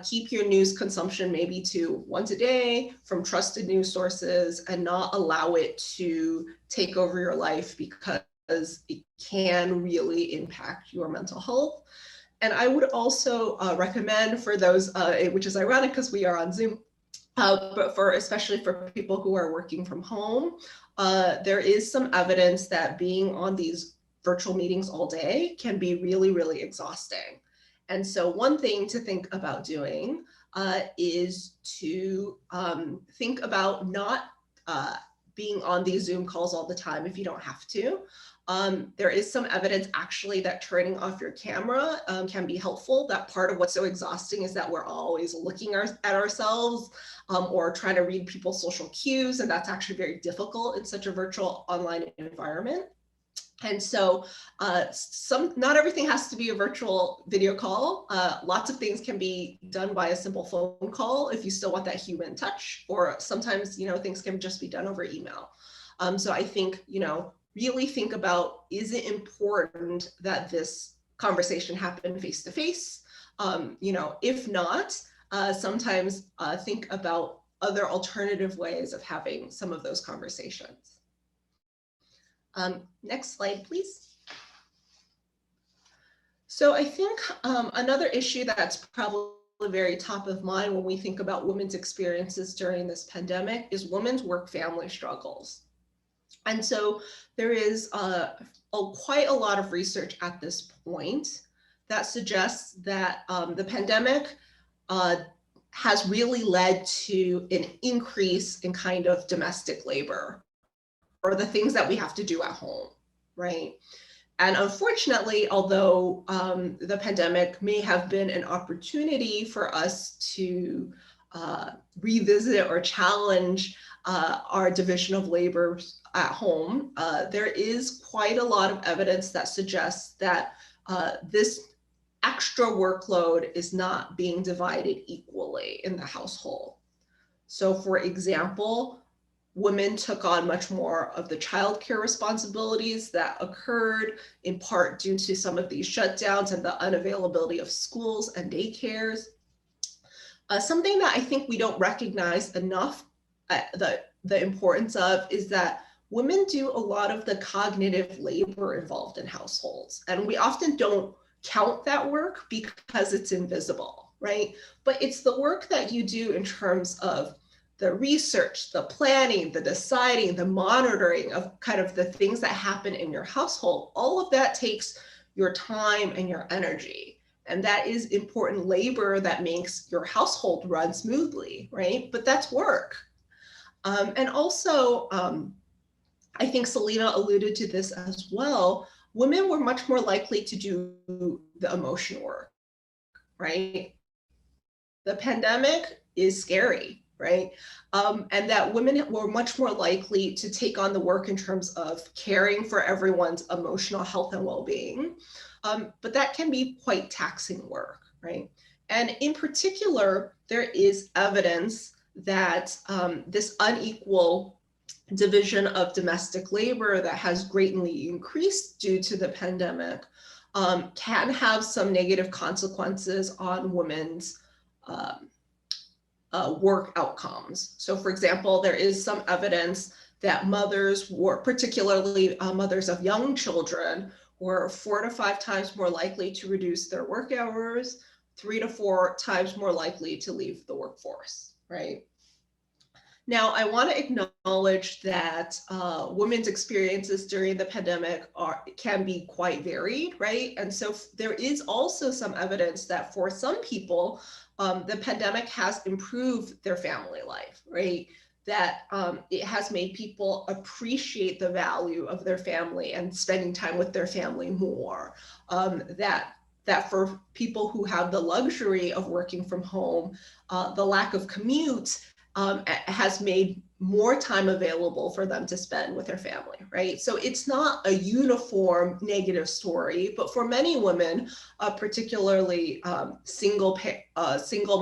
keep your news consumption maybe to once a day from trusted news sources and not allow it to take over your life, because it can really impact your mental health. And I would also recommend for those, which is ironic because we are on Zoom, but especially for people who are working from home, there is some evidence that being on these virtual meetings all day can be really, really exhausting. And so one thing to think about doing is to think about not being on these Zoom calls all the time if you don't have to. There is some evidence actually that turning off your camera can be helpful. That part of what's so exhausting is that we're always looking at ourselves or trying to read people's social cues, and that's actually very difficult in such a virtual online environment. And so not everything has to be a virtual video call. Lots of things can be done by a simple phone call if you still want that human touch, or sometimes, things can just be done over email. So I think, really think about, is it important that this conversation happen face to face? If not, sometimes think about other alternative ways of having some of those conversations. Next slide, please. So I think another issue that's probably very top of mind when we think about women's experiences during this pandemic is women's work-family struggles. And so there is quite a lot of research at this point that suggests that the pandemic has really led to an increase in kind of domestic labor, or the things that we have to do at home, right? And unfortunately, although the pandemic may have been an opportunity for us to revisit or challenge our division of labor at home, there is quite a lot of evidence that suggests that this extra workload is not being divided equally in the household. So for example, women took on much more of the childcare responsibilities that occurred in part due to some of these shutdowns and the unavailability of schools and daycares. Something that I think we don't recognize enough the importance of is that women do a lot of the cognitive labor involved in households, and we often don't count that work because it's invisible, right? But it's the work that you do in terms of the research, the planning, the deciding, the monitoring of kind of the things that happen in your household. All of that takes your time and your energy. And that is important labor that makes your household run smoothly, right? But that's work. And also, I think Celina alluded to this as well, women were much more likely to do the emotion work, right? The pandemic is scary, right? And that women were much more likely to take on the work in terms of caring for everyone's emotional health and well-being. But that can be quite taxing work, right? And in particular, there is evidence that this unequal division of domestic labor that has greatly increased due to the pandemic can have some negative consequences on women's work outcomes. So for example, there is some evidence that mothers were, particularly mothers of young children, were 4 to 5 times more likely to reduce their work hours, 3 to 4 times more likely to leave the workforce, right? Now, I want to acknowledge that women's experiences during the pandemic can be quite varied, right? And so there is also some evidence that for some people, the pandemic has improved their family life, right? That it has made people appreciate the value of their family and spending time with their family more. That for people who have the luxury of working from home, the lack of commute has made more time available for them to spend with their family, right? So it's not a uniform negative story, but for many women, particularly single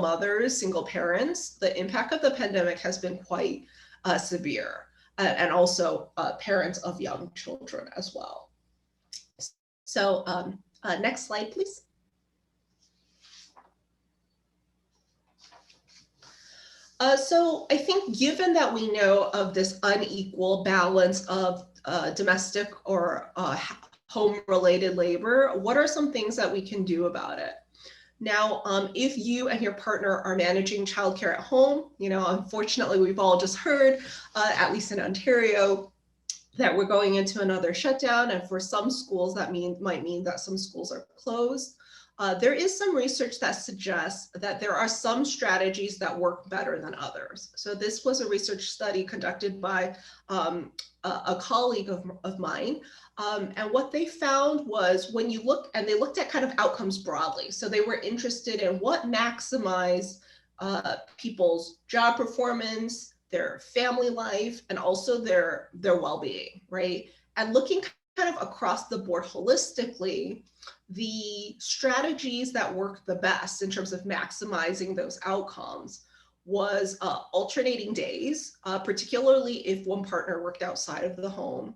mothers, single parents, the impact of the pandemic has been quite severe, and also parents of young children as well. So next slide, please. So I think given that we know of this unequal balance of domestic or home-related labor, what are some things that we can do about it? Now, if you and your partner are managing childcare at home, unfortunately, we've all just heard, at least in Ontario, that we're going into another shutdown. And for some schools, that might mean that some schools are closed. There is some research that suggests that there are some strategies that work better than others. So this was a research study conducted by a colleague of mine. And what they found was when you look, and they looked at kind of outcomes broadly. So they were interested in what maximized people's job performance, their family life, and also their well-being, right? And looking kind of across the board holistically, the strategies that work the best in terms of maximizing those outcomes was alternating days, particularly if one partner worked outside of the home,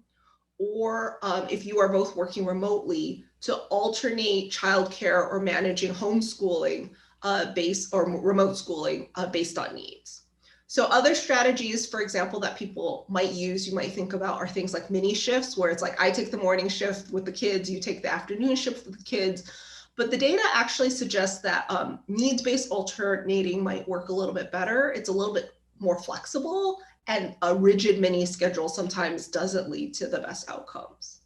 or if you are both working remotely, to alternate childcare or managing homeschooling or remote schooling based on needs. So other strategies, for example, that people might use, you might think about, are things like mini shifts, where it's like I take the morning shift with the kids, you take the afternoon shift with the kids. But the data actually suggests that needs-based alternating might work a little bit better. It's a little bit more flexible, and a rigid mini schedule sometimes doesn't lead to the best outcomes.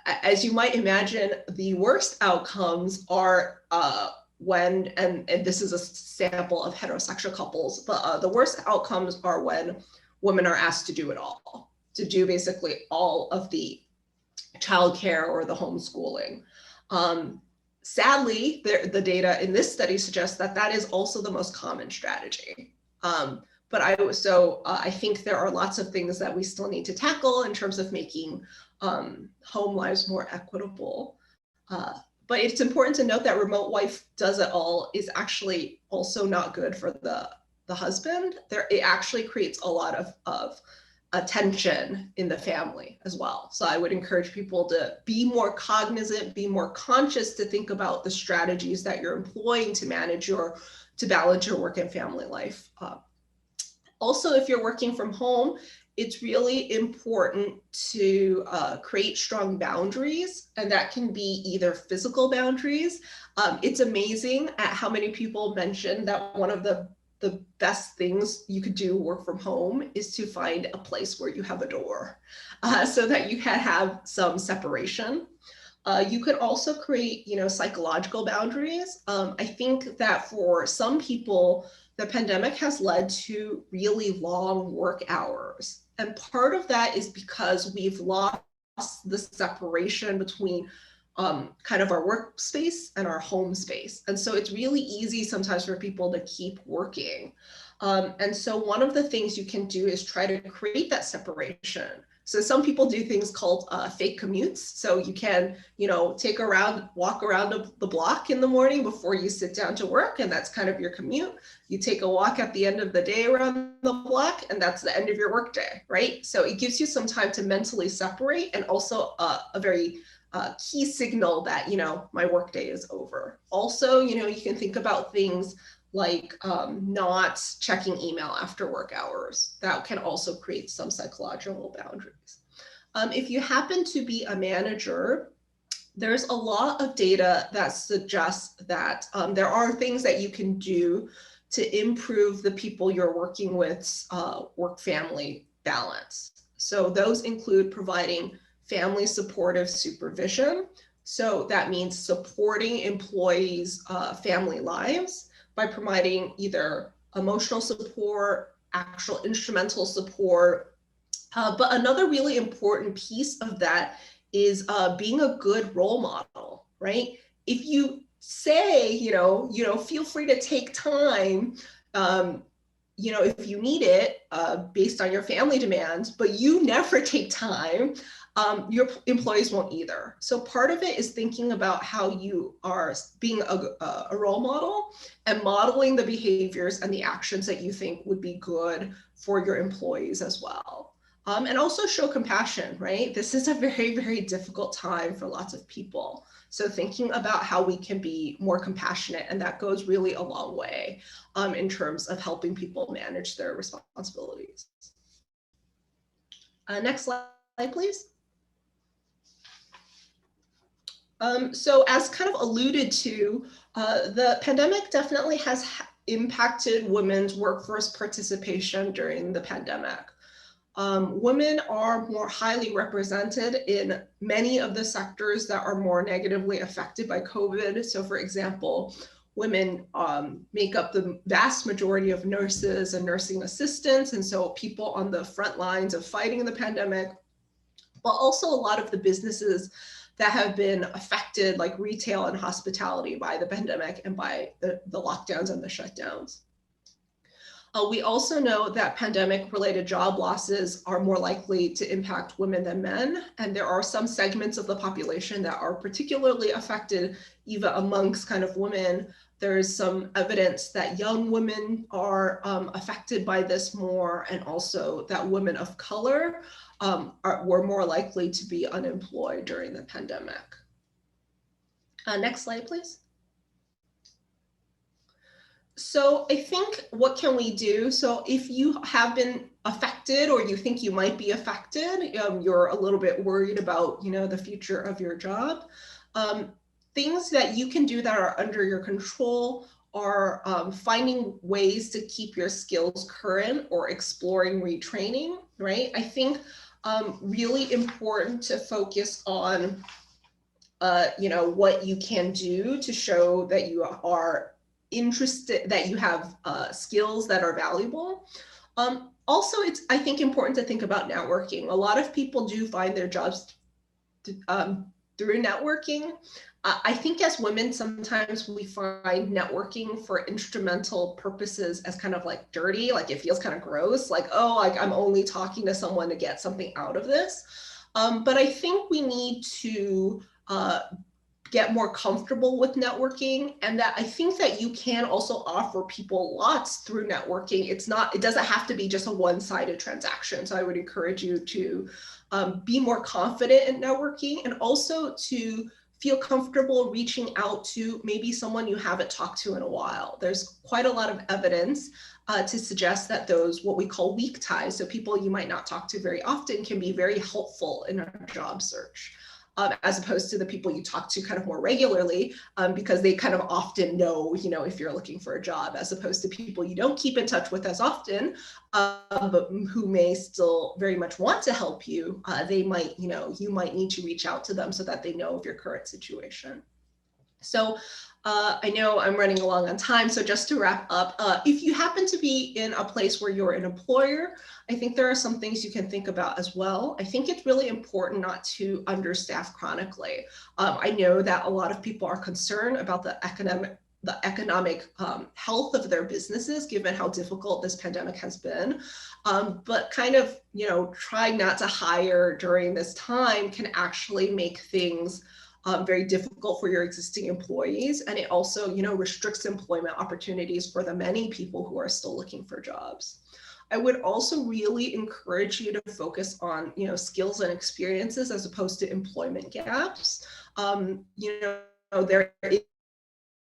As you might imagine, the worst outcomes are when, and this is a sample of heterosexual couples, but the worst outcomes are when women are asked to do it all, to do basically all of the childcare or the homeschooling. Sadly, the data in this study suggests that that is also the most common strategy. But I think there are lots of things that we still need to tackle in terms of making home lives more equitable. But it's important to note that remote wife does it all is actually also not good for the husband. It actually creates a lot of tension in the family as well. So I would encourage people to be more cognizant, be more conscious, to think about the strategies that you're employing to balance your work and family life. Also, if you're working from home, it's really important to create strong boundaries, and that can be either physical boundaries. It's amazing at how many people mention that one of the best things you could do work from home is to find a place where you have a door so that you can have some separation. You could also create, psychological boundaries. I think that for some people, the pandemic has led to really long work hours. And part of that is because we've lost the separation between kind of our workspace and our home space. And so it's really easy sometimes for people to keep working. And so one of the things you can do is try to create that separation. So some people do things called fake commutes. So you can, walk around the block in the morning before you sit down to work, and that's kind of your commute. You take a walk at the end of the day around the block, and that's the end of your workday, right? So it gives you some time to mentally separate, and also a very key signal that, my workday is over. Also, you can think about things like not checking email after work hours. That can also create some psychological boundaries. If you happen to be a manager, there's a lot of data that suggests that there are things that you can do to improve the people you're working with work-family balance. So those include providing family supportive supervision. So that means supporting employees' family lives by providing either emotional support, actual instrumental support. But another really important piece of that is being a good role model, right? If you say, feel free to take time, if you need it based on your family demands, but you never take time, your employees won't either. So part of it is thinking about how you are being a role model and modeling the behaviors and the actions that you think would be good for your employees as well. And also show compassion, right? This is a very, very difficult time for lots of people. So thinking about how we can be more compassionate, and that goes really a long way in terms of helping people manage their responsibilities. Next slide, please. So as kind of alluded to, the pandemic definitely has impacted women's workforce participation during the pandemic. Women are more highly represented in many of the sectors that are more negatively affected by COVID. So for example, women make up the vast majority of nurses and nursing assistants, and so people on the front lines of fighting the pandemic, but also a lot of the businesses that have been affected, like retail and hospitality, by the pandemic and by the lockdowns and the shutdowns. We also know that pandemic-related job losses are more likely to impact women than men, and there are some segments of the population that are particularly affected, even amongst kind of women. There's some evidence that young women are affected by this more, and also that women of color were more likely to be unemployed during the pandemic. Next slide, please. So I think, what can we do? So if you have been affected, or you think you might be affected, you're a little bit worried about, the future of your job, things that you can do that are under your control are finding ways to keep your skills current or exploring retraining, right? I think really important to focus on, what you can do to show that you are interested, that you have skills that are valuable. Also, it's, I think, important to think about networking. A lot of people do find their jobs through networking. I think as women, sometimes we find networking for instrumental purposes as kind of like dirty, like it feels kind of gross, like, oh, like I'm only talking to someone to get something out of this. But I think we need to get more comfortable with networking, and that I think that you can also offer people lots through networking. It doesn't have to be just a one-sided transaction. So I would encourage you to be more confident in networking, and also to feel comfortable reaching out to maybe someone you haven't talked to in a while. There's quite a lot of evidence to suggest that those, what we call weak ties, so people you might not talk to very often, can be very helpful in a job search. as opposed to the people you talk to kind of more regularly, because they kind of often know, if you're looking for a job, as opposed to people you don't keep in touch with as often, but who may still very much want to help you. They might, you might need to reach out to them so that they know of your current situation. So I know I'm running along on time, so just to wrap up, if you happen to be in a place where you're an employer, I think there are some things you can think about as well. I think it's really important not to understaff chronically. I know that a lot of people are concerned about the economic health of their businesses, given how difficult this pandemic has been. But kind of, trying not to hire during this time can actually make things very difficult for your existing employees. And it also, restricts employment opportunities for the many people who are still looking for jobs. I would also really encourage you to focus on, skills and experiences as opposed to employment gaps. There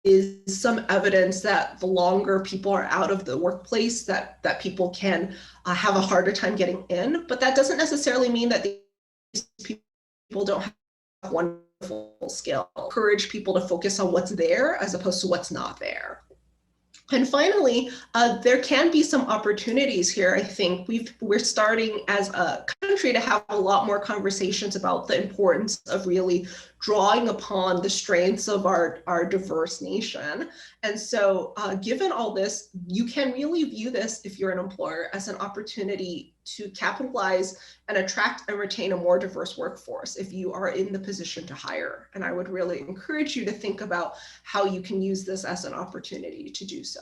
is some evidence that the longer people are out of the workplace, that people can have a harder time getting in, but that doesn't necessarily mean that these people don't have wonderful skill. Encourage people to focus on what's there as opposed to what's not there. And finally, there can be some opportunities here. I think we're starting as a country to have a lot more conversations about the importance of really drawing upon the strengths of our diverse nation. And so given all this, you can really view this, if you're an employer, as an opportunity to capitalize and attract and retain a more diverse workforce if you are in the position to hire. And I would really encourage you to think about how you can use this as an opportunity to do so.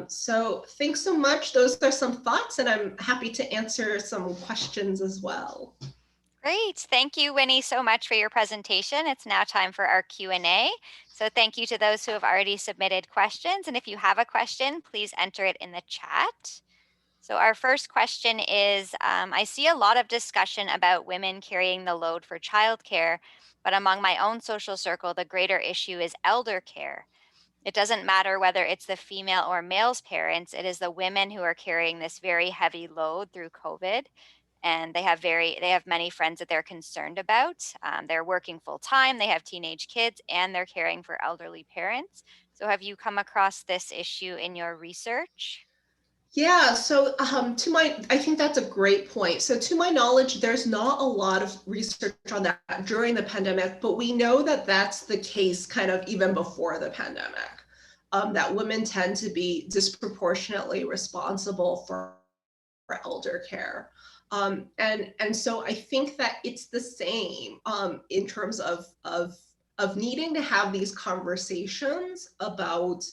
So thanks so much. Those are some thoughts, and I'm happy to answer some questions as well. Great. Thank you, Winnie, so much for your presentation. It's now time for our Q&A. So thank you to those who have already submitted questions. And if you have a question, please enter it in the chat. So our first question is, I see a lot of discussion about women carrying the load for childcare, but among my own social circle, the greater issue is elder care. It doesn't matter whether it's the female or male's parents, it is the women who are carrying this very heavy load through COVID. And they have many friends that they're concerned about. They're working full time, they have teenage kids, and they're caring for elderly parents. So have you come across this issue in your research? Yeah, so I think that's a great point. So to my knowledge, there's not a lot of research on that during the pandemic, but we know that that's the case kind of even before the pandemic, that women tend to be disproportionately responsible for elder care. And so I think that it's the same in terms of needing to have these conversations about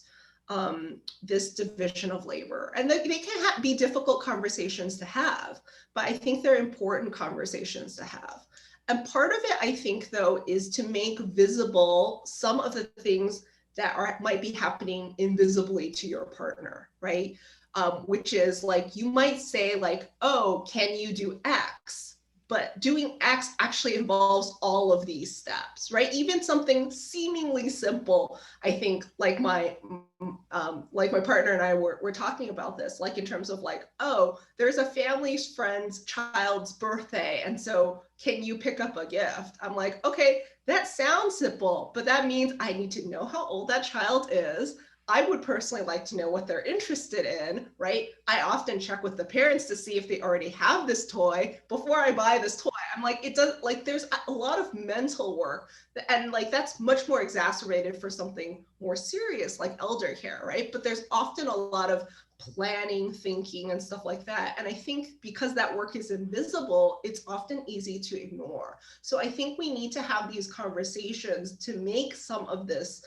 this division of labor. And they can be difficult conversations to have, but I think they're important conversations to have. And part of it, I think, though, is to make visible some of the things that might be happening invisibly to your partner, right? Which is like, you might say like, oh, can you do X? But doing X actually involves all of these steps, right? Even something seemingly simple, I think, like my partner and I were talking about this, like in terms of like, oh, there's a family friend's child's birthday, and so can you pick up a gift? I'm like, okay, that sounds simple, but that means I need to know how old that child is. I would personally like to know what they're interested in, right? I often check with the parents to see if they already have this toy before I buy this toy. I'm like, it does, like, there's a lot of mental work, and like that's much more exacerbated for something more serious like elder care, right? But there's often a lot of planning, thinking, and stuff like that. And I think because that work is invisible, it's often easy to ignore. So I think we need to have these conversations to make some of this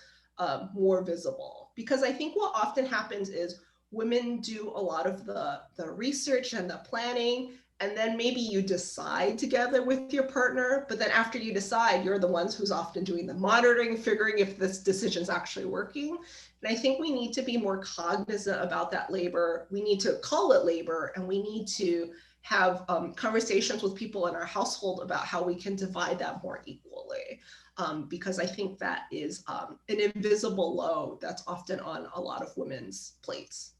more visible, because I think what often happens is women do a lot of the research and the planning, and then maybe you decide together with your partner, but then after you decide, you're the ones who's often doing the monitoring, figuring if this decision's actually working. And I think we need to be more cognizant about that labor. We need to call it labor, and we need to have conversations with people in our household about how we can divide that more equally. Because I think that is an invisible load that's often on a lot of women's plates.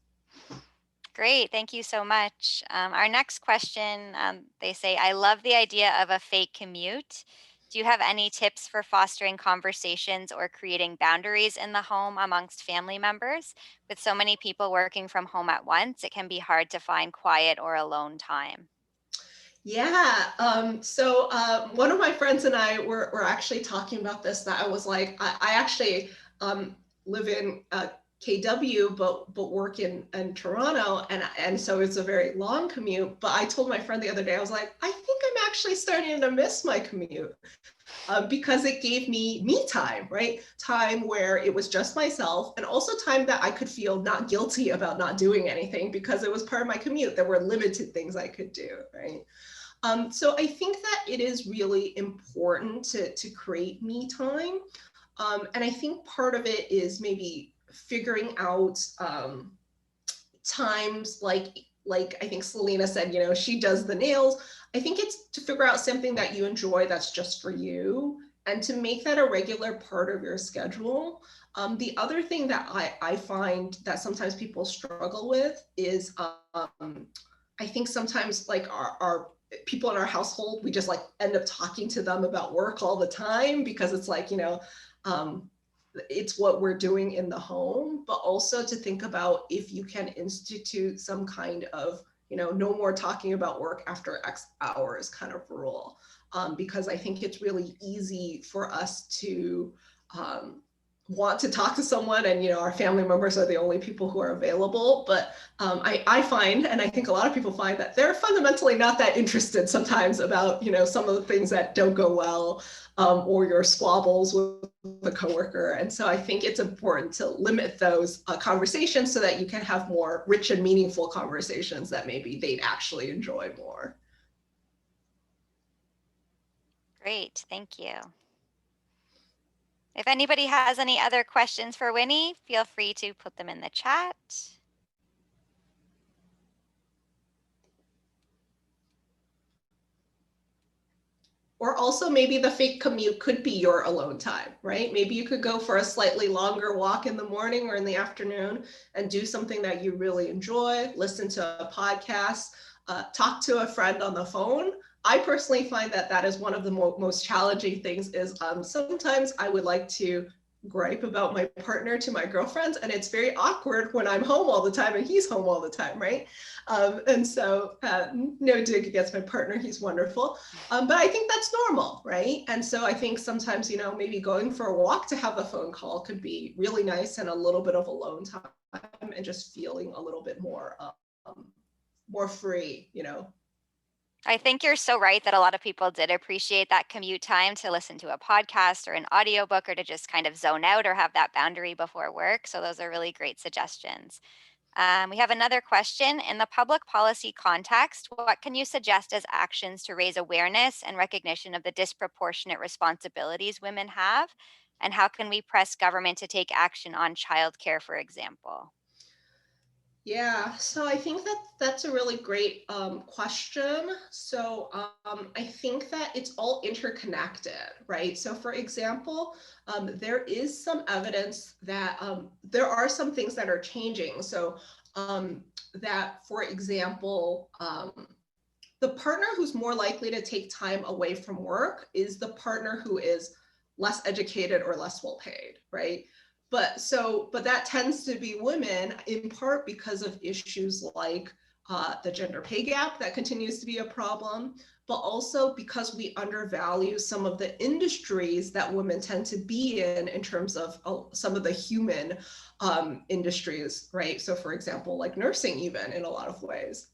Great, thank you so much. Our next question, they say, I love the idea of a fake commute. Do you have any tips for fostering conversations or creating boundaries in the home amongst family members? With so many people working from home at once, it can be hard to find quiet or alone time. Yeah. One of my friends and I were actually talking about this, that I was like, I actually live in KW, but work in Toronto. And so it's a very long commute. But I told my friend the other day, I was like, I think I'm actually starting to miss my commute. Because it gave me time, right? Time where it was just myself, and also time that I could feel not guilty about not doing anything because it was part of my commute. There were limited things I could do, right? So I think that it is really important to create me time. And I think part of it is maybe figuring out times like I think Celina said, she does the nails. I think it's to figure out something that you enjoy that's just for you and to make that a regular part of your schedule. The other thing that I find that sometimes people struggle with is I think sometimes like our people in our household, we just like end up talking to them about work all the time because it's like, it's what we're doing in the home, but also to think about if you can institute some kind of, no more talking about work after X hours kind of rule. Because I think it's really easy for us to want to talk to someone and, our family members are the only people who are available. But I find, and I think a lot of people find that they're fundamentally not that interested sometimes about, some of the things that don't go well or your squabbles with a coworker. And so I think it's important to limit those conversations so that you can have more rich and meaningful conversations that maybe they'd actually enjoy more. Great, thank you. If anybody has any other questions for Winny, feel free to put them in the chat. Or also maybe the fake commute could be your alone time, right? Maybe you could go for a slightly longer walk in the morning or in the afternoon and do something that you really enjoy, listen to a podcast, talk to a friend on the phone. I personally find that that is one of the most challenging things is sometimes I would like to gripe about my partner to my girlfriends, and it's very awkward when I'm home all the time and he's home all the time, right? And so no dig against my partner, he's wonderful. But I think that's normal, right? And so I think sometimes, maybe going for a walk to have a phone call could be really nice and a little bit of alone time and just feeling a little bit more free, I think you're so right that a lot of people did appreciate that commute time to listen to a podcast or an audiobook or to just kind of zone out or have that boundary before work. So those are really great suggestions. We have another question. In the public policy context, what can you suggest as actions to raise awareness and recognition of the disproportionate responsibilities women have? And how can we press government to take action on childcare, for example? Yeah, so I think that that's a really great question. So I think that it's all interconnected, right? So for example, there is some evidence that there are some things that are changing. So that, for example, the partner who's more likely to take time away from work is the partner who is less educated or less well paid, right? But that tends to be women in part because of issues like the gender pay gap that continues to be a problem, but also because we undervalue some of the industries that women tend to be in terms of some of the human industries, right? So for example, like nursing even in a lot of ways.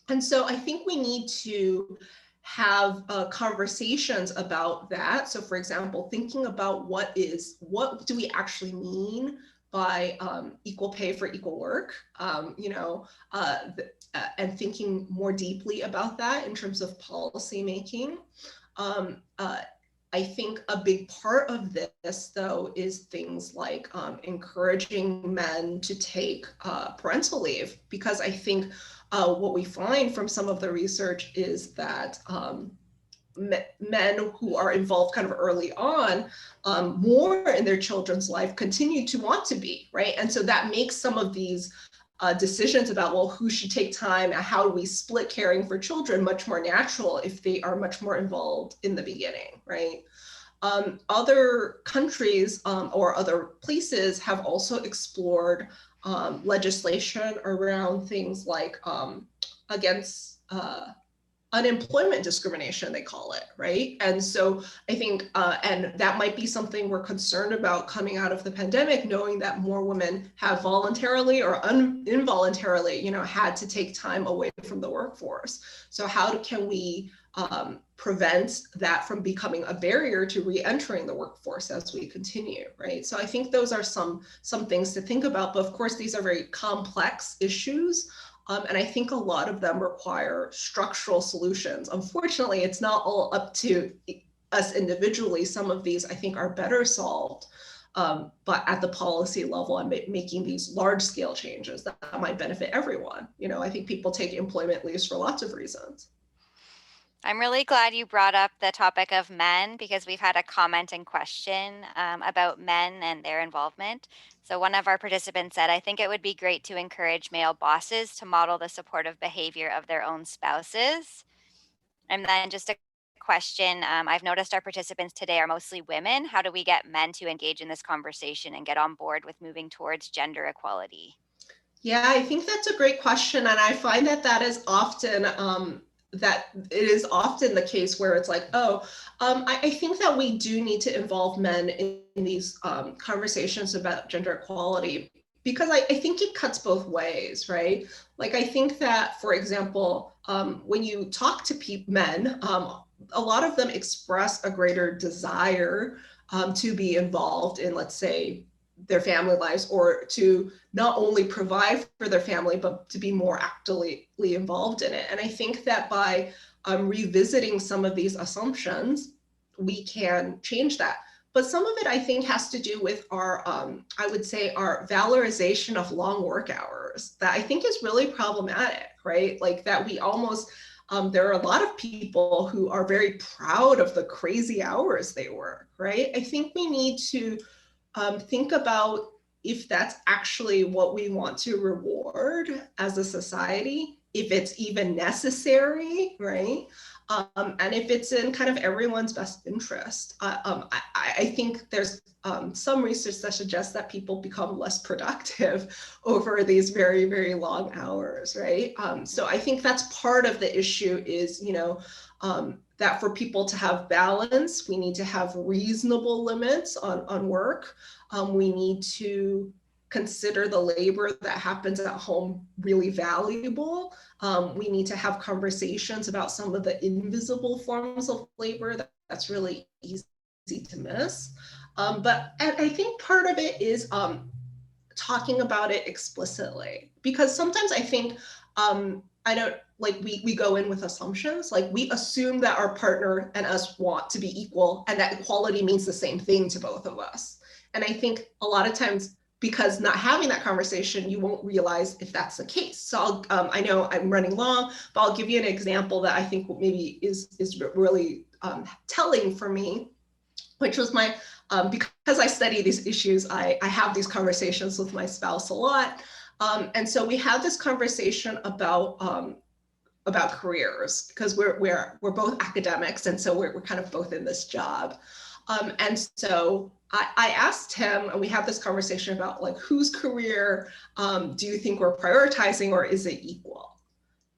And so I think we need to have conversations about that. So for example, thinking about what do we actually mean by equal pay for equal work, and thinking more deeply about that in terms of policy making. I think a big part of this, though, is things like encouraging men to take parental leave, because I think what we find from some of the research is that men who are involved kind of early on more in their children's life continue to want to be, right? And so that makes some of these decisions about, well, who should take time and how do we split caring for children much more natural if they are much more involved in the beginning, right? Other countries or other places have also explored legislation around things like against unemployment discrimination, they call it, right? And so I think, and that might be something we're concerned about coming out of the pandemic, knowing that more women have voluntarily or involuntarily, had to take time away from the workforce. So how can we prevent that from becoming a barrier to re-entering the workforce as we continue, right? So I think those are some things to think about, but of course, these are very complex issues. And I think a lot of them require structural solutions. Unfortunately, it's not all up to us individually. Some of these I think are better solved, but at the policy level and making these large scale changes that might benefit everyone. I think people take employment leaves for lots of reasons. I'm really glad you brought up the topic of men because we've had a comment and question about men and their involvement. So one of our participants said, I think it would be great to encourage male bosses to model the supportive behavior of their own spouses. And then just a question, I've noticed our participants today are mostly women. How do we get men to engage in this conversation and get on board with moving towards gender equality? Yeah, I think that's a great question. And I find that is often the case where it's like, I think that we do need to involve men in these conversations about gender equality, because I think it cuts both ways, right? Like, I think that, for example, when you talk to men, a lot of them express a greater desire to be involved in, let's say, their family lives, or to not only provide for their family, but to be more actively involved in it. And I think that by revisiting some of these assumptions, we can change that. But some of it, I think, has to do with our, I would say, our valorization of long work hours that I think is really problematic, right? Like that we almost, there are a lot of people who are very proud of the crazy hours they work, right? I think we need to think about if that's actually what we want to reward as a society, if it's even necessary, right? And if it's in kind of everyone's best interest. I think there's some research that suggests that people become less productive over these very, very long hours, right? So I think that's part of the issue is, that for people to have balance, we need to have reasonable limits on work. We need to consider the labor that happens at home really valuable. We need to have conversations about some of the invisible forms of labor that's really easy to miss. But I think part of it is talking about it explicitly, because sometimes I think, I don't, like we go in with assumptions, like we assume that our partner and us want to be equal and that equality means the same thing to both of us. And I think a lot of times, because not having that conversation, you won't realize if that's the case. So I know I'm running long, but I'll give you an example that I think maybe is really telling for me, which was my, because I study these issues, I have these conversations with my spouse a lot. And so we had this conversation about careers, because we're both academics, and so we're kind of both in this job. And so I asked him, and we had this conversation about like, whose career do you think we're prioritizing, or is it equal?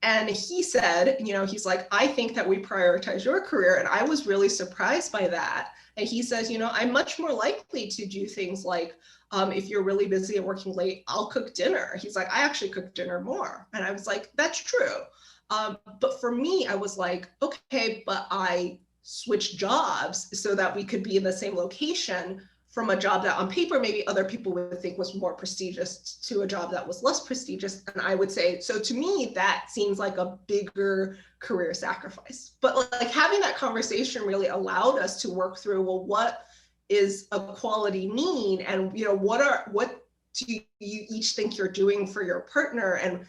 And he said, he's like, I think that we prioritize your career. And I was really surprised by that. And he says, I'm much more likely to do things like, if you're really busy and working late, I'll cook dinner. He's like, I actually cook dinner more. And I was like, that's true. But for me, I was like, okay, but I switched jobs so that we could be in the same location, from a job that on paper maybe other people would think was more prestigious to a job that was less prestigious. And I would say, so to me, that seems like a bigger career sacrifice. But like having that conversation really allowed us to work through, well, what is equality mean? And what do you each think you're doing for your partner? And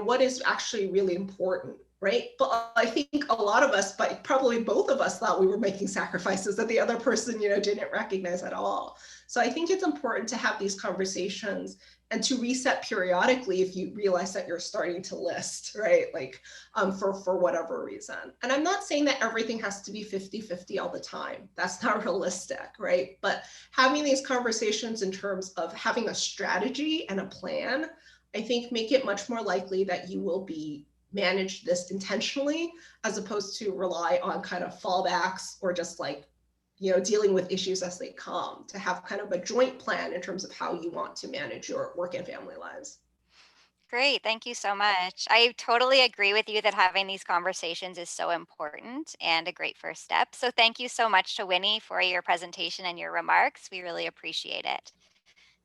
what is actually really important right? But I think a lot of us, but probably both of us, thought we were making sacrifices that the other person, didn't recognize at all. So I think it's important to have these conversations and to reset periodically if you realize that you're starting to list, right? Like for whatever reason. And I'm not saying that everything has to be 50-50 all the time. That's not realistic, right? But having these conversations in terms of having a strategy and a plan, I think make it much more likely that you will be manage this intentionally, as opposed to rely on kind of fallbacks or just like, dealing with issues as they come, to have kind of a joint plan in terms of how you want to manage your work and family lives. Great. Thank you so much. I totally agree with you that having these conversations is so important and a great first step. So thank you so much to Winnie for your presentation and your remarks. We really appreciate it.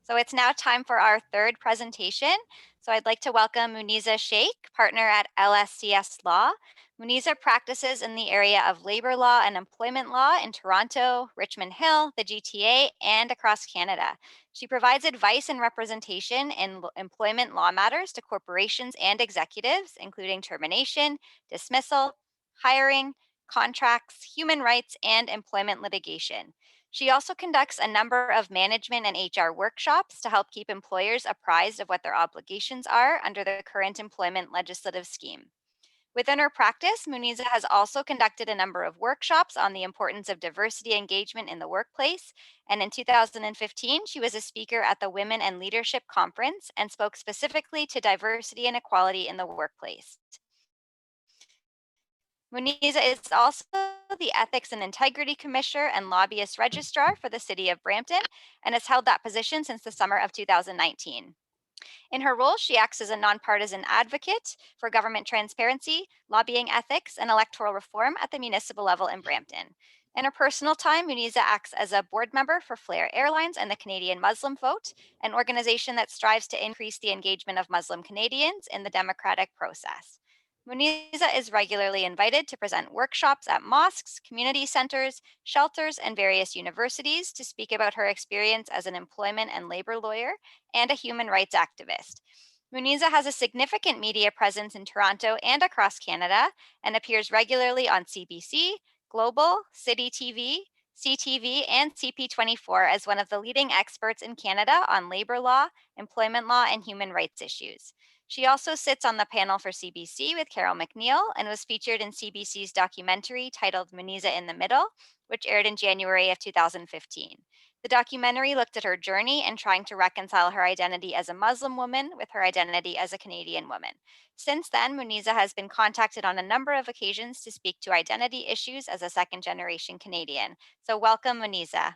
So it's now time for our third presentation. So I'd like to welcome Muneeza Sheikh, partner at LSCS Law. Muneeza practices in the area of labor law and employment law in Toronto, Richmond Hill, the GTA, and across Canada. She provides advice and representation in employment law matters to corporations and executives, including termination, dismissal, hiring, contracts, human rights, and employment litigation. She also conducts a number of management and HR workshops to help keep employers apprised of what their obligations are under the current employment legislative scheme. Within her practice, Muneeza has also conducted a number of workshops on the importance of diversity engagement in the workplace. And in 2015, she was a speaker at the Women and Leadership Conference and spoke specifically to diversity and equality in the workplace. Muneeza is also the Ethics and Integrity Commissioner and Lobbyist Registrar for the City of Brampton and has held that position since the summer of 2019. In her role, she acts as a nonpartisan advocate for government transparency, lobbying ethics, and electoral reform at the municipal level in Brampton. In her personal time, Muneeza acts as a board member for Flair Airlines and the Canadian Muslim Vote, an organization that strives to increase the engagement of Muslim Canadians in the democratic process. Muneeza is regularly invited to present workshops at mosques, community centers, shelters, and various universities to speak about her experience as an employment and labor lawyer and a human rights activist. Muneeza has a significant media presence in Toronto and across Canada and appears regularly on CBC, Global, City TV, CTV, and CP24 as one of the leading experts in Canada on labor law, employment law, and human rights issues. She also sits on the panel for CBC with Carol McNeil and was featured in CBC's documentary titled Muneeza in the Middle, which aired in January of 2015. The documentary looked at her journey in trying to reconcile her identity as a Muslim woman with her identity as a Canadian woman. Since then, Muneeza has been contacted on a number of occasions to speak to identity issues as a second-generation Canadian. So welcome, Muneeza.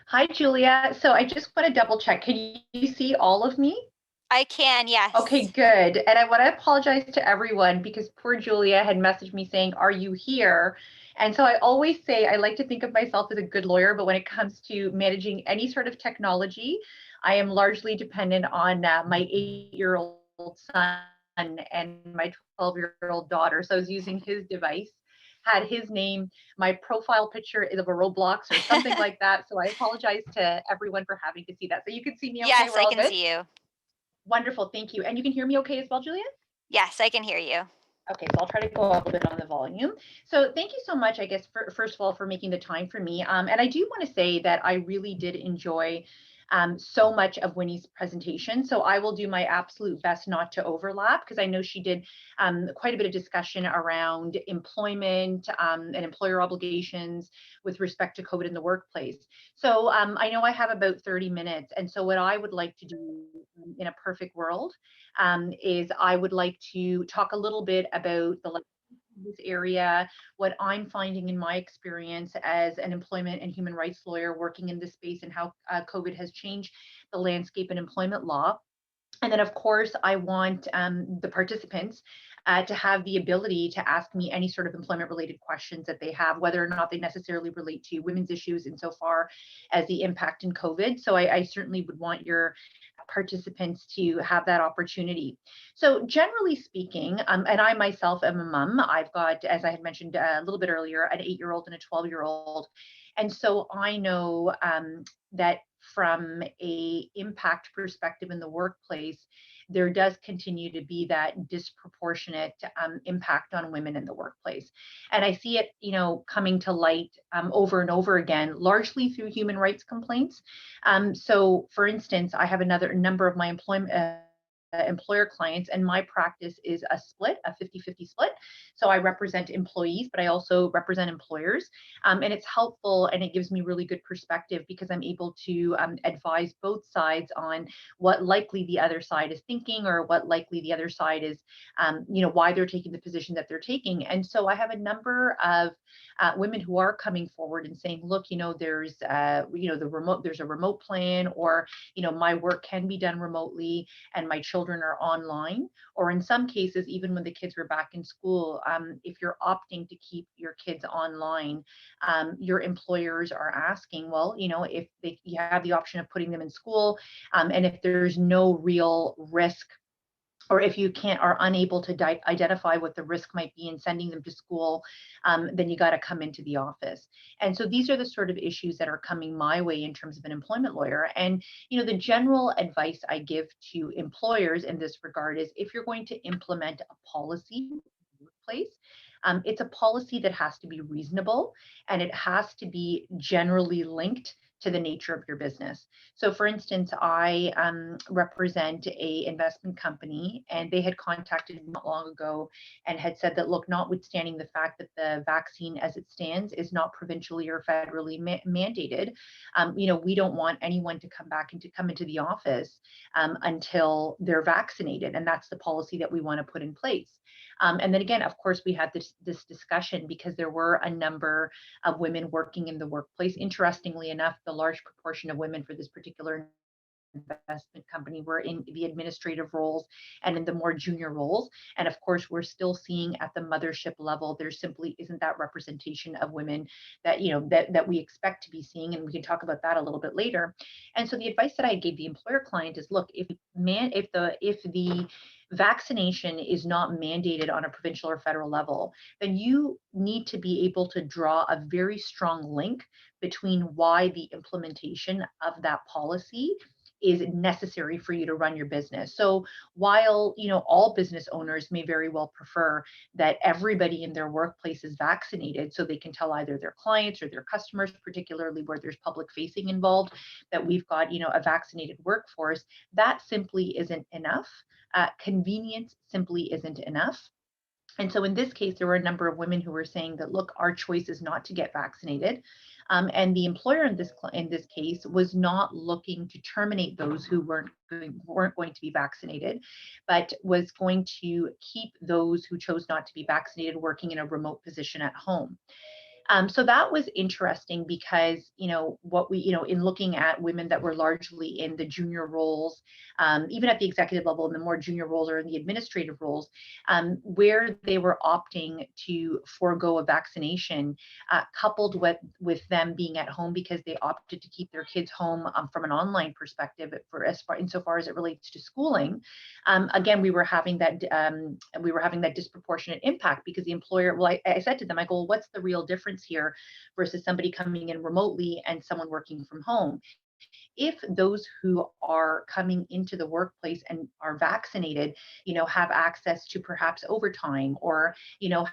Hi, Julia. So I just want to double check. Can you see all of me? I can, yes. Okay, good. And I want to apologize to everyone because poor Julia had messaged me saying, "Are you here?" And so I always say I like to think of myself as a good lawyer, but when it comes to managing any sort of technology, I am largely dependent on my 8-year-old son and my 12-year-old daughter. So I was using his device, had his name. My profile picture is of a Roblox or something like that. So I apologize to everyone for having to see that. So you can see me okay? Yes, We're I all can good? see you. Wonderful, thank you. And you can hear me okay as well, Julia? Yes, I can hear you. Okay, so I'll try to go up a bit on the volume. So thank you so much, I guess, first of all, for making the time for me. And I do want to say that I really did enjoy so much of Winnie's presentation. So I will do my absolute best not to overlap because I know she did quite a bit of discussion around employment and employer obligations with respect to COVID in the workplace. So I know I have about 30 minutes. And so what I would like to do in a perfect world is I would like to talk a little bit about this area, what I'm finding in my experience as an employment and human rights lawyer working in this space and how COVID has changed the landscape in employment law. And then, of course, I want the participants to have the ability to ask me any sort of employment related questions that they have, whether or not they necessarily relate to women's issues insofar as the impact in COVID. So I certainly would want your participants to have that opportunity. So generally speaking, and I myself am a mom, I've got, as I had mentioned a little bit earlier, an 8-year-old and a 12-year-old. And so I know that from a impact perspective in the workplace, there does continue to be that disproportionate impact on women in the workplace. And I see it, coming to light over and over again, largely through human rights complaints. So for instance, I have another number of my employer clients, and my practice is a split, a 50-50 split. So I represent employees, but I also represent employers. And it's helpful, and it gives me really good perspective because I'm able to advise both sides on what likely the other side is thinking, or what likely the other side is, why they're taking the position that they're taking. And so I have a number of women who are coming forward and saying, look, there's there's a remote plan, or my work can be done remotely and my children are online. Or in some cases, even when the kids were back in school, if you're opting to keep your kids online, your employers are asking, well, if you have the option of putting them in school, and if there's no real risk, or if you are unable to identify what the risk might be in sending them to school, then you got to come into the office. And so these are the sort of issues that are coming my way in terms of an employment lawyer. And the general advice I give to employers in this regard is, if you're going to implement a policy in the workplace, it's a policy that has to be reasonable, and it has to be generally linked to the nature of your business. So for instance, I represent a investment company, and they had contacted me not long ago and had said that, look, notwithstanding the fact that the vaccine as it stands is not provincially or federally mandated, we don't want anyone to come into the office until they're vaccinated. And that's the policy that we want to put in place. And then again, of course, we had this discussion because there were a number of women working in the workplace. Interestingly enough, the large proportion of women for this particular investment company were in the administrative roles and in the more junior roles. And of course, we're still seeing at the mothership level, there simply isn't that representation of women that that we expect to be seeing. And we can talk about that a little bit later. And so the advice that I gave the employer client is, look, if the vaccination is not mandated on a provincial or federal level, then you need to be able to draw a very strong link between why the implementation of that policy is necessary for you to run your business. So while all business owners may very well prefer that everybody in their workplace is vaccinated, so they can tell either their clients or their customers, particularly where there's public facing involved, that we've got a vaccinated workforce, that simply isn't enough. Convenience simply isn't enough. And so in this case, there were a number of women who were saying that, look, our choice is not to get vaccinated. And the employer in this case was not looking to terminate those who weren't going to be vaccinated, but was going to keep those who chose not to be vaccinated working in a remote position at home. So that was interesting because, what we, in looking at women that were largely in the junior roles, even at the executive level, in the more junior roles or in the administrative roles, where they were opting to forego a vaccination, coupled with them being at home because they opted to keep their kids home from an online perspective insofar as it relates to schooling. Again, we were having that disproportionate impact because the employer, well, I said to them, I go, well, what's the real difference here versus somebody coming in remotely and someone working from home? If those who are coming into the workplace and are vaccinated, have access to perhaps overtime, or,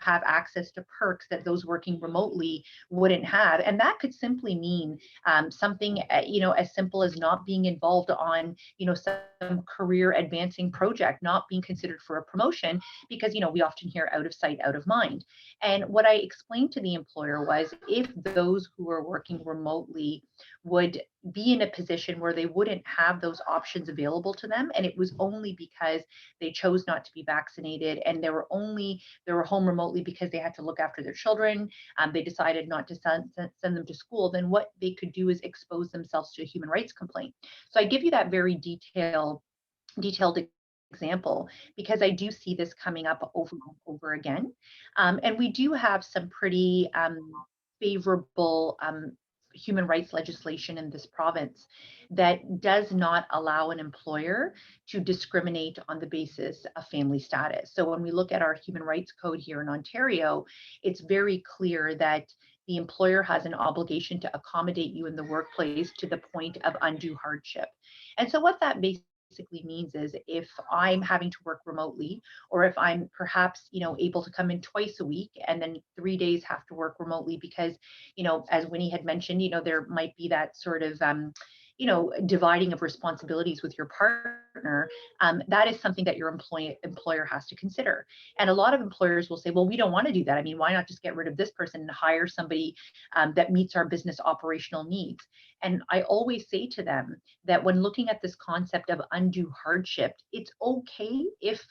have access to perks that those working remotely wouldn't have. And that could simply mean something, as simple as not being involved on, some career advancing project, not being considered for a promotion, because, we often hear out of sight, out of mind. And what I explained to the employer was, if those who are working remotely would be in a position where they wouldn't have those options available to them, and it was only because they chose not to be vaccinated and they were home remotely because they had to look after their children, they decided not to send them to school, then what they could do is expose themselves to a human rights complaint. So I give you that very detailed example because I do see this coming up over and over again. And we do have some pretty favorable human rights legislation in this province that does not allow an employer to discriminate on the basis of family status. So when we look at our human rights code here in Ontario, it's very clear that the employer has an obligation to accommodate you in the workplace to the point of undue hardship. And so what that basically means is if I'm having to work remotely, or if I'm perhaps, able to come in twice a week and then 3 days have to work remotely because, as Winnie had mentioned, there might be that sort of, dividing of responsibilities with your partner, that is something that your employer has to consider. And a lot of employers will say, well, we don't want to do that. I mean, why not just get rid of this person and hire somebody that meets our business operational needs? And I always say to them that when looking at this concept of undue hardship, it's okay if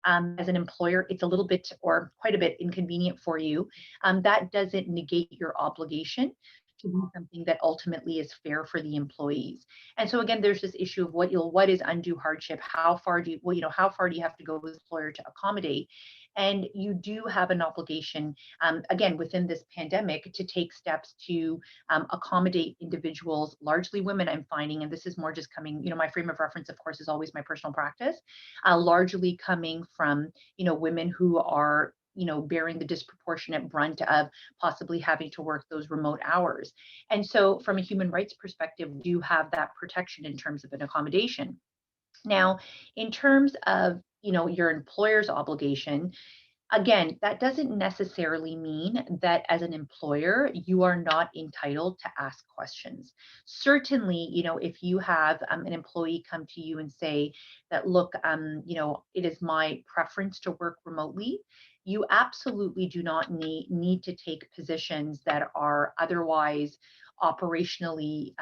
as an employer, it's a little bit or quite a bit inconvenient for you. That doesn't negate your obligation to do something that ultimately is fair for the employees. And so again, there's this issue of what is undue hardship? How far do you, how far do you have to go with the employer to accommodate? And you do have an obligation, again, within this pandemic, to take steps to accommodate individuals, largely women, I'm finding, and this is more just coming, my frame of reference, of course, is always my personal practice, largely coming from, women who are bearing the disproportionate brunt of possibly having to work those remote hours. And so from a human rights perspective, we do have that protection in terms of an accommodation. Now, in terms of, your employer's obligation, again, that doesn't necessarily mean that as an employer, you are not entitled to ask questions. Certainly, if you have an employee come to you and say that, look, it is my preference to work remotely, you absolutely do not need to take positions that are otherwise operationally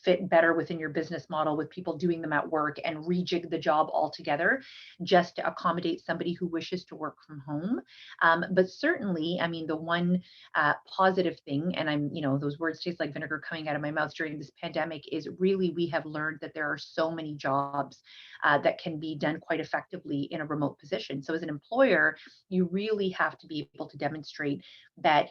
fit better within your business model with people doing them at work and rejig the job altogether just to accommodate somebody who wishes to work from home. But certainly, I mean, the one positive thing, and those words taste like vinegar coming out of my mouth during this pandemic, is really we have learned that there are so many jobs that can be done quite effectively in a remote position. So as an employer, you really have to be able to demonstrate that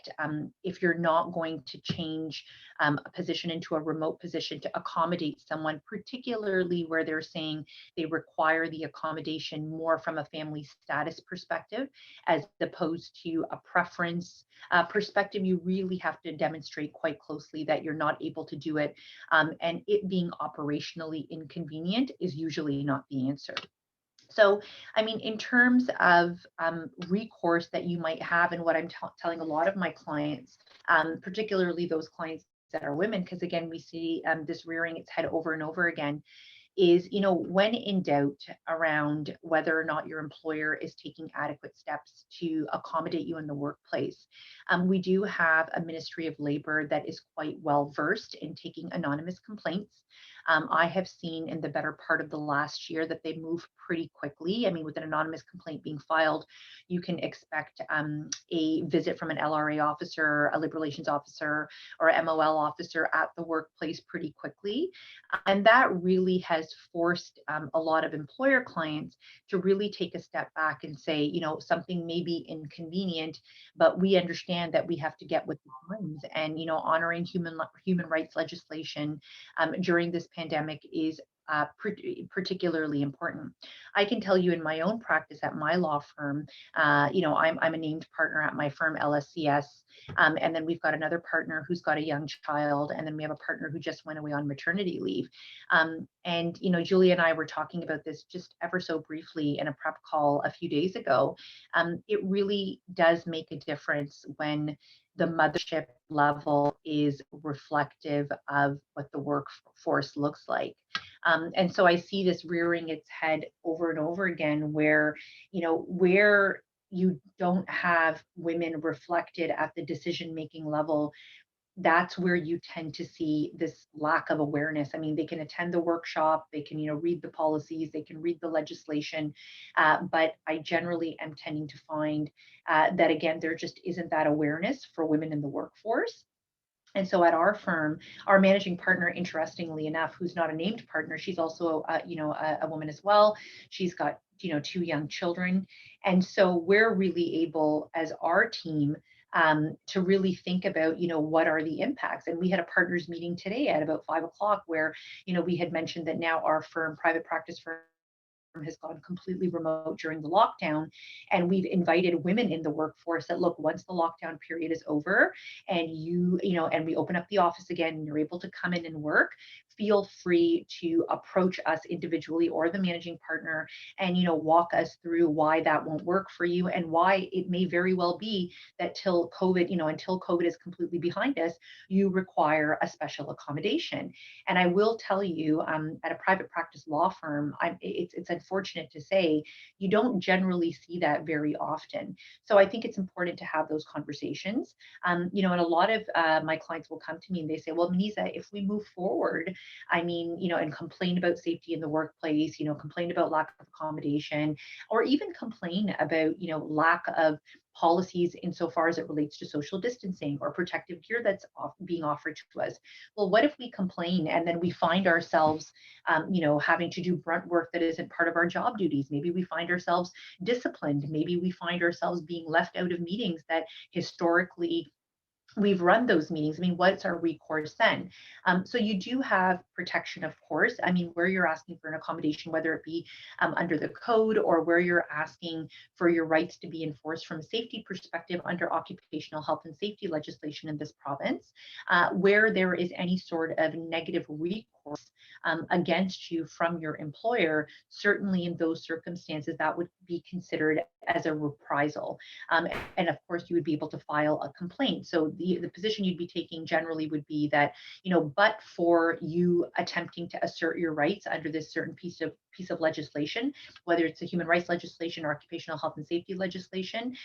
if you're not going to change a position into a remote position to accommodate someone, particularly where they're saying they require the accommodation more from a family status perspective, as opposed to a preference perspective, you really have to demonstrate quite closely that you're not able to do it. And it being operationally inconvenient is usually not the answer. So, I mean, in terms of recourse that you might have, and what I'm telling a lot of my clients, particularly those clients that are women, because again, we see this rearing its head over and over again, is, when in doubt around whether or not your employer is taking adequate steps to accommodate you in the workplace, we do have a Ministry of Labor that is quite well versed in taking anonymous complaints. I have seen in the better part of the last year that they move pretty quickly. I mean, with an anonymous complaint being filed, you can expect a visit from an LRA officer, a labor relations officer, or a MOL officer at the workplace pretty quickly. And that really has forced a lot of employer clients to really take a step back and say, something may be inconvenient, but we understand that we have to get with the times, and honoring human rights legislation during this pandemic is particularly important. I can tell you in my own practice at my law firm, I'm a named partner at my firm, LSCS, and then we've got another partner who's got a young child, and then we have a partner who just went away on maternity leave. And Julie and I were talking about this just ever so briefly in a prep call a few days ago. It really does make a difference when the mothership level is reflective of what the workforce looks like. And so I see this rearing its head over and over again where you don't have women reflected at the decision-making level, that's where you tend to see this lack of awareness. I mean, they can attend the workshop, they can, read the policies, they can read the legislation, but I generally am tending to find that, again, there just isn't that awareness for women in the workforce. And so at our firm, our managing partner, interestingly enough, who's not a named partner, she's also, a woman as well. She's got, 2 young children. And so we're really able as our team to really think about, what are the impacts. And we had a partners meeting today at about 5 o'clock where, we had mentioned that now our firm, private practice firm, has gone completely remote during the lockdown. And we've invited women in the workforce that, look, once the lockdown period is over and and we open up the office again and you're able to come in and work, feel free to approach us individually or the managing partner and, walk us through why that won't work for you and why it may very well be that until COVID is completely behind us, you require a special accommodation. And I will tell you, at a private practice law firm, it's unfortunate to say you don't generally see that very often. So I think it's important to have those conversations. And a lot of my clients will come to me and they say, well, Muneeza, if we move forward, and complain about safety in the workplace, complain about lack of accommodation, or even complain about, lack of policies insofar as it relates to social distancing or protective gear that's being offered to us. Well, what if we complain and then we find ourselves, having to do brunt work that isn't part of our job duties? Maybe we find ourselves disciplined. Maybe we find ourselves being left out of meetings that historically we've run those meetings. What's our recourse then? So you do have protection, of course. Where you're asking for an accommodation, whether it be under the code or where you're asking for your rights to be enforced from a safety perspective under occupational health and safety legislation in this province, where there is any sort of negative recourse against you from your employer, certainly in those circumstances, that would be considered as a reprisal. And of course, you would be able to file a complaint. So the position you'd be taking generally would be that, but for you attempting to assert your rights under this certain piece of legislation, whether it's a human rights legislation or occupational health and safety legislation,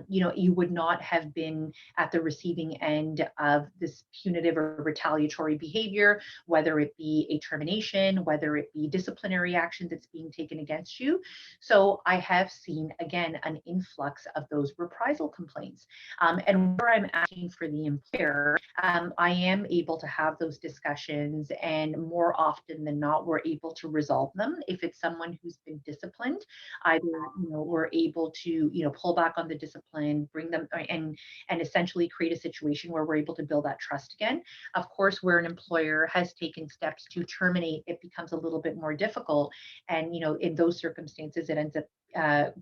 you would not have been at the receiving end of this punitive or retaliatory behavior, whether it be a termination, whether it be disciplinary action that's being taken against you. So I have seen, again, an influx of those reprisal complaints. And where I'm asking for the employer, I am able to have those discussions, and more often than not, we're able to resolve them. If it's someone who's been disciplined, either we're able to pull back on the discipline, bring them and essentially create a situation where we're able to build that trust again. Of course, where an employer has taken steps to terminate, it becomes a little bit more difficult. And in those circumstances, it ends up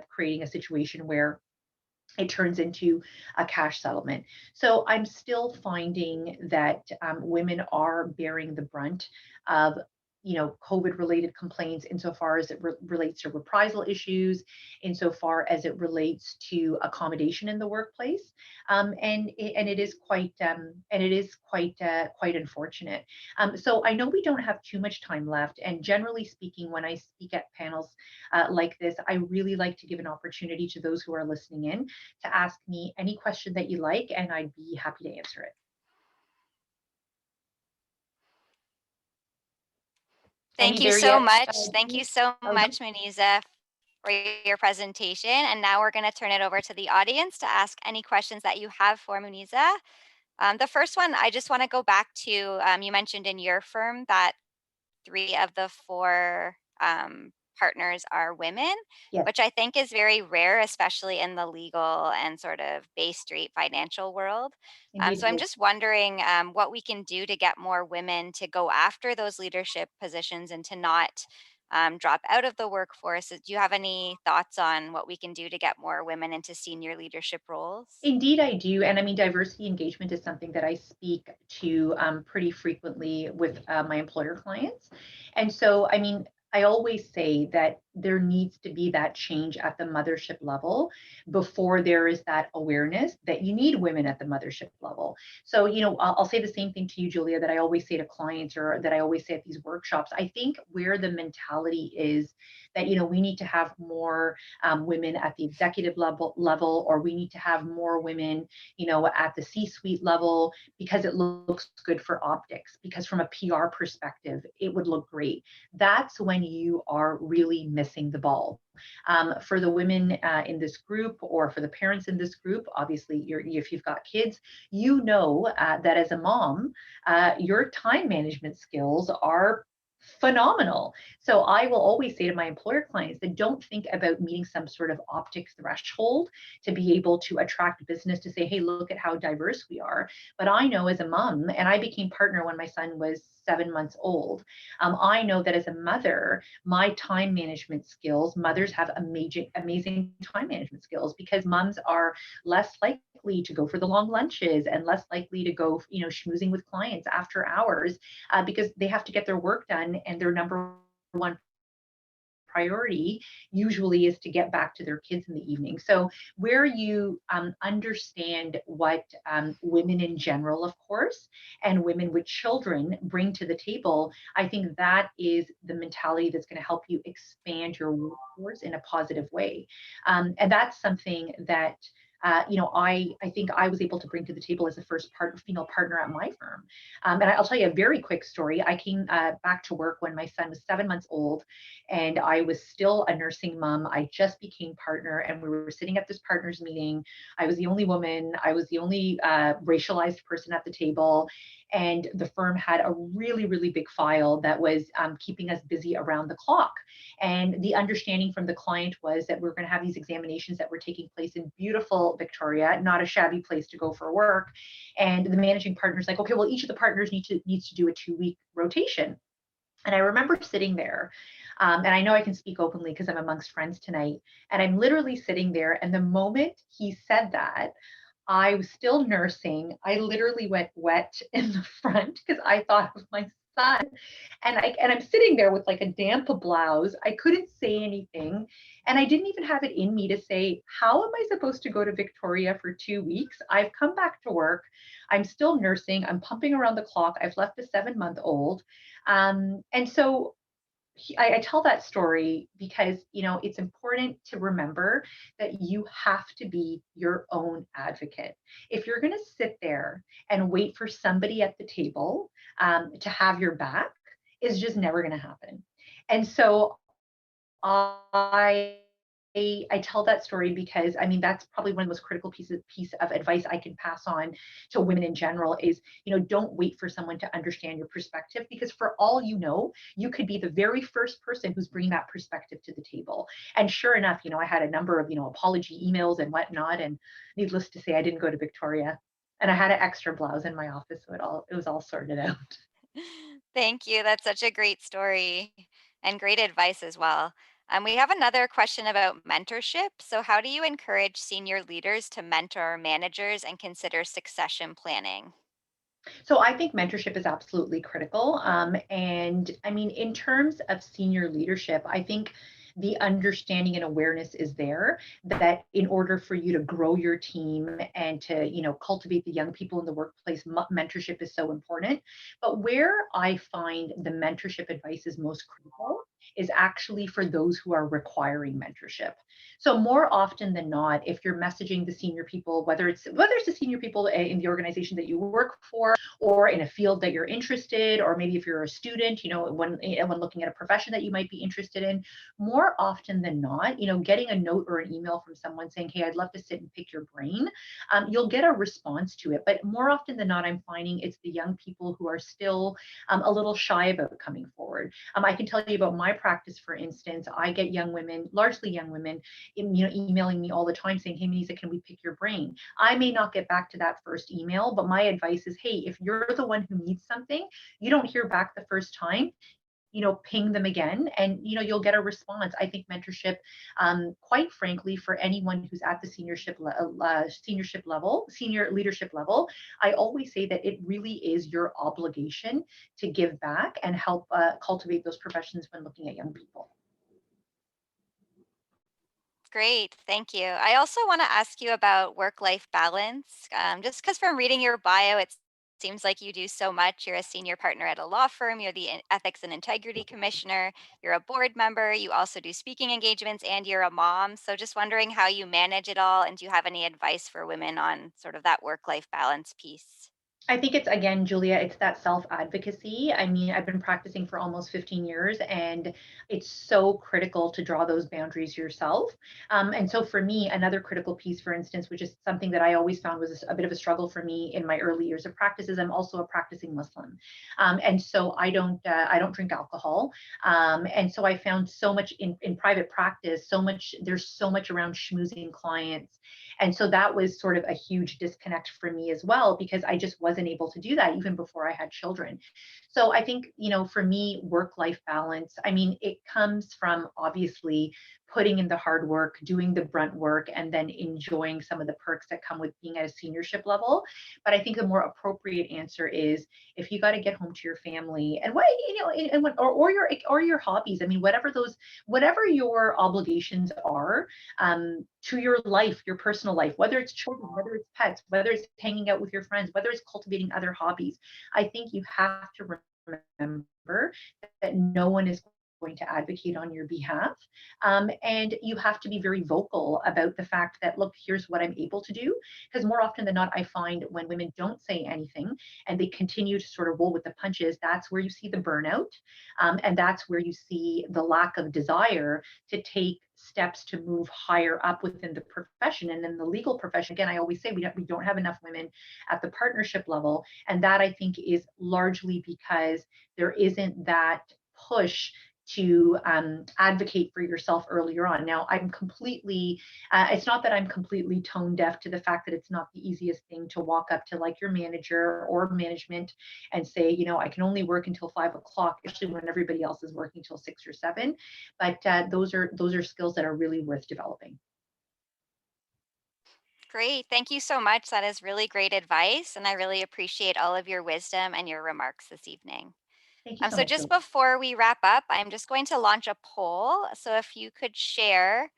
creating a situation where it turns into a cash settlement. So I'm still finding that women are bearing the brunt of COVID-related complaints insofar as it relates to reprisal issues, insofar as it relates to accommodation in the workplace, and it is quite unfortunate. So I know we don't have too much time left, and generally speaking, when I speak at panels like this, I really like to give an opportunity to those who are listening in to ask me any question that you like, and I'd be happy to answer it. Thank you so much. Thank you so much, Muneeza, for your presentation. And now we're going to turn it over to the audience to ask any questions that you have for Muneeza. The first one, I just want to go back to, you mentioned in your firm that 3 of the 4 partners are women, Yes. which I think is very rare, especially in the legal and sort of Bay Street financial world. So I'm just wondering what we can do to get more women to go after those leadership positions and to not drop out of the workforce. Do you have any thoughts on what we can do to get more women into senior leadership roles? Indeed, I do. And diversity engagement is something that I speak to pretty frequently with my employer clients. And so, I always say that there needs to be that change at the mothership level before there is that awareness that you need women at the mothership level. So, I'll say the same thing to you, Julia, that I always say to clients or that I always say at these workshops. I think where the mentality is that, we need to have more women at the executive level, or we need to have more women, at the C-suite level because it looks good for optics, because from a PR perspective, it would look great. That's when you are really missing the ball. For the women in this group, or for the parents in this group, obviously, if you've got kids, that as a mom, your time management skills are phenomenal. So I will always say to my employer clients that don't think about meeting some sort of optic threshold to be able to attract business to say, hey, look at how diverse we are. But I know as a mom, and I became partner when my son was 7 months old. I know that as a mother, my time management skills, mothers have amazing time management skills because moms are less likely to go for the long lunches and less likely to go, schmoozing with clients after hours because they have to get their work done, and their number one priority usually is to get back to their kids in the evening. So where you understand what women in general, of course, and women with children bring to the table, I think that is the mentality that's going to help you expand your workforce in a positive way. And that's something that I think I was able to bring to the table as the first female partner at my firm. And I'll tell you a very quick story. I came back to work when my son was 7 months old, and I was still a nursing mom. I just became partner, and we were sitting at this partners meeting. I was the only woman. I was the only racialized person at the table. And the firm had a really, really big file that was keeping us busy around the clock. And the understanding from the client was that we were going to have these examinations that were taking place in beautiful Victoria, not a shabby place to go for work. And the managing partner's like, okay, well, each of the partners needs to do a 2-week rotation. And I remember sitting there, and I know I can speak openly because I'm amongst friends tonight. And I'm literally sitting there, and the moment he said that, I was still nursing. I literally went wet in the front because I thought of my son. And I'm sitting there with like a damp blouse. I couldn't say anything. And I didn't even have it in me to say, how am I supposed to go to Victoria for 2 weeks? I've come back to work. I'm still nursing. I'm pumping around the clock. I've left a 7-month-old. And so I tell that story because, it's important to remember that you have to be your own advocate. If you're going to sit there and wait for somebody at the table to have your back, is just never going to happen. And so I tell that story because that's probably one of the most critical piece of advice I can pass on to women in general is, don't wait for someone to understand your perspective, because for all you know, you could be the very first person who's bringing that perspective to the table. And sure enough, I had a number of, apology emails and whatnot, and needless to say, I didn't go to Victoria, and I had an extra blouse in my office, so it was all sorted out. Thank you. That's such a great story and great advice as well. We have another question about mentorship. So, how do you encourage senior leaders to mentor managers and consider succession planning? So I think mentorship is absolutely critical. And in terms of senior leadership, I think the understanding and awareness is there that in order for you to grow your team and to, cultivate the young people in the workplace, mentorship is so important. But where I find the mentorship advice is most critical is actually for those who are requiring mentorship. So more often than not, if you're messaging the senior people, whether it's the senior people in the organization that you work for, or in a field that you're interested, or maybe if you're a student, when looking at a profession that you might be interested in, more often than not, getting a note or an email from someone saying, hey, I'd love to sit and pick your brain, you'll get a response to it. But more often than not, I'm finding it's the young people who are still a little shy about coming forward. I can tell you about my practice, for instance. I get young women, largely young women, emailing me all the time saying, hey, Muneeza, can we pick your brain? I may not get back to that first email, but my advice is, hey, if you're the one who needs something, you don't hear back the first time, ping them again, and you'll get a response. I think mentorship, quite frankly, for anyone who's at the senior leadership level, I always say that it really is your obligation to give back and help cultivate those professions when looking at young people. Great, thank you. I also want to ask you about work-life balance. Just because from reading your bio, it seems like you do so much. You're a senior partner at a law firm, you're the ethics and integrity commissioner, you're a board member, you also do speaking engagements, and you're a mom. So just wondering how you manage it all, and do you have any advice for women on sort of that work-life balance piece? I think it's, again, Julia, it's that self-advocacy. I mean, I've been practicing for almost 15 years, and it's so critical to draw those boundaries yourself. And so for me, another critical piece, for instance, which is something that I always found was a bit of a struggle for me in my early years of practice, is I'm also a practicing Muslim. And so I don't drink alcohol. And so I found so much in private practice, there's so much around schmoozing clients. And so that was sort of a huge disconnect for me as well, because I just wasn't able to do that even before I had children. So I think, for me, work-life balance, I mean, it comes from obviously putting in the hard work, doing the brunt work, and then enjoying some of the perks that come with being at a seniorship level. But I think the more appropriate answer is, if you got to get home to your family and or your hobbies, I mean, whatever your obligations are, to your life, your personal life, whether it's children, whether it's pets, whether it's hanging out with your friends, whether it's cultivating other hobbies. I think you have to remember that no one is going to advocate on your behalf. And you have to be very vocal about the fact that, look, here's what I'm able to do. Because more often than not, I find when women don't say anything and they continue to sort of roll with the punches, that's where you see the burnout. And that's where you see the lack of desire to take steps to move higher up within the profession. And in the legal profession, again, I always say we don't have enough women at the partnership level. And that, I think, is largely because there isn't that push to advocate for yourself earlier on. Now, it's not that I'm completely tone deaf to the fact that it's not the easiest thing to walk up to like your manager or management and say, I can only work until 5 o'clock, especially when everybody else is working till 6 or 7. But those are skills that are really worth developing. Great. Thank you so much. That is really great advice. And I really appreciate all of your wisdom and your remarks this evening. Thank you so So much. just before we wrap up, I'm just going to launch a poll. So if you could share,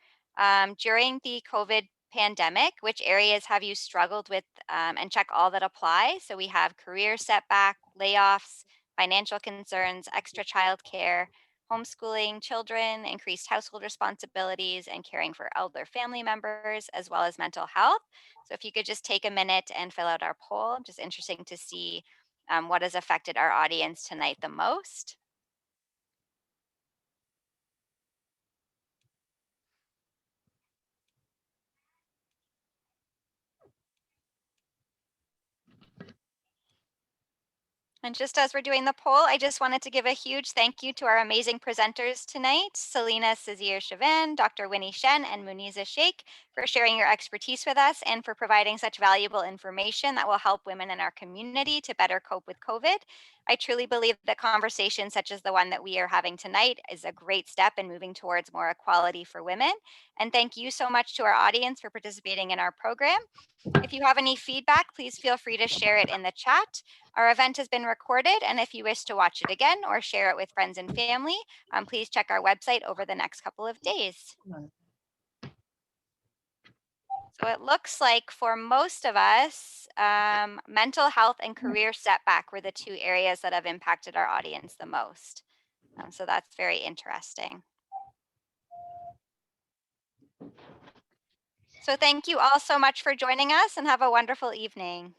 during the COVID pandemic, which areas have you struggled with, and check all that apply. So we have career setback, layoffs, financial concerns, extra childcare, homeschooling children, increased household responsibilities, and caring for elder family members, as well as mental health. So if you could just take a minute and fill out our poll, just interesting to see what has affected our audience tonight the most. And just as we're doing the poll, I just wanted to give a huge thank you to our amazing presenters tonight, Celina Caesar-Chavannes, Dr. Winny Shen, and Muneeza Sheikh, for sharing your expertise with us and for providing such valuable information that will help women in our community to better cope with COVID. I truly believe that conversations such as the one that we are having tonight is a great step in moving towards more equality for women. And thank you so much to our audience for participating in our program. If you have any feedback, please feel free to share it in the chat. Our event has been recorded, and if you wish to watch it again or share it with friends and family, please check our website over the next couple of days. So it looks like for most of us, mental health and career setback were the two areas that have impacted our audience the most. So that's very interesting. So thank you all so much for joining us, and have a wonderful evening.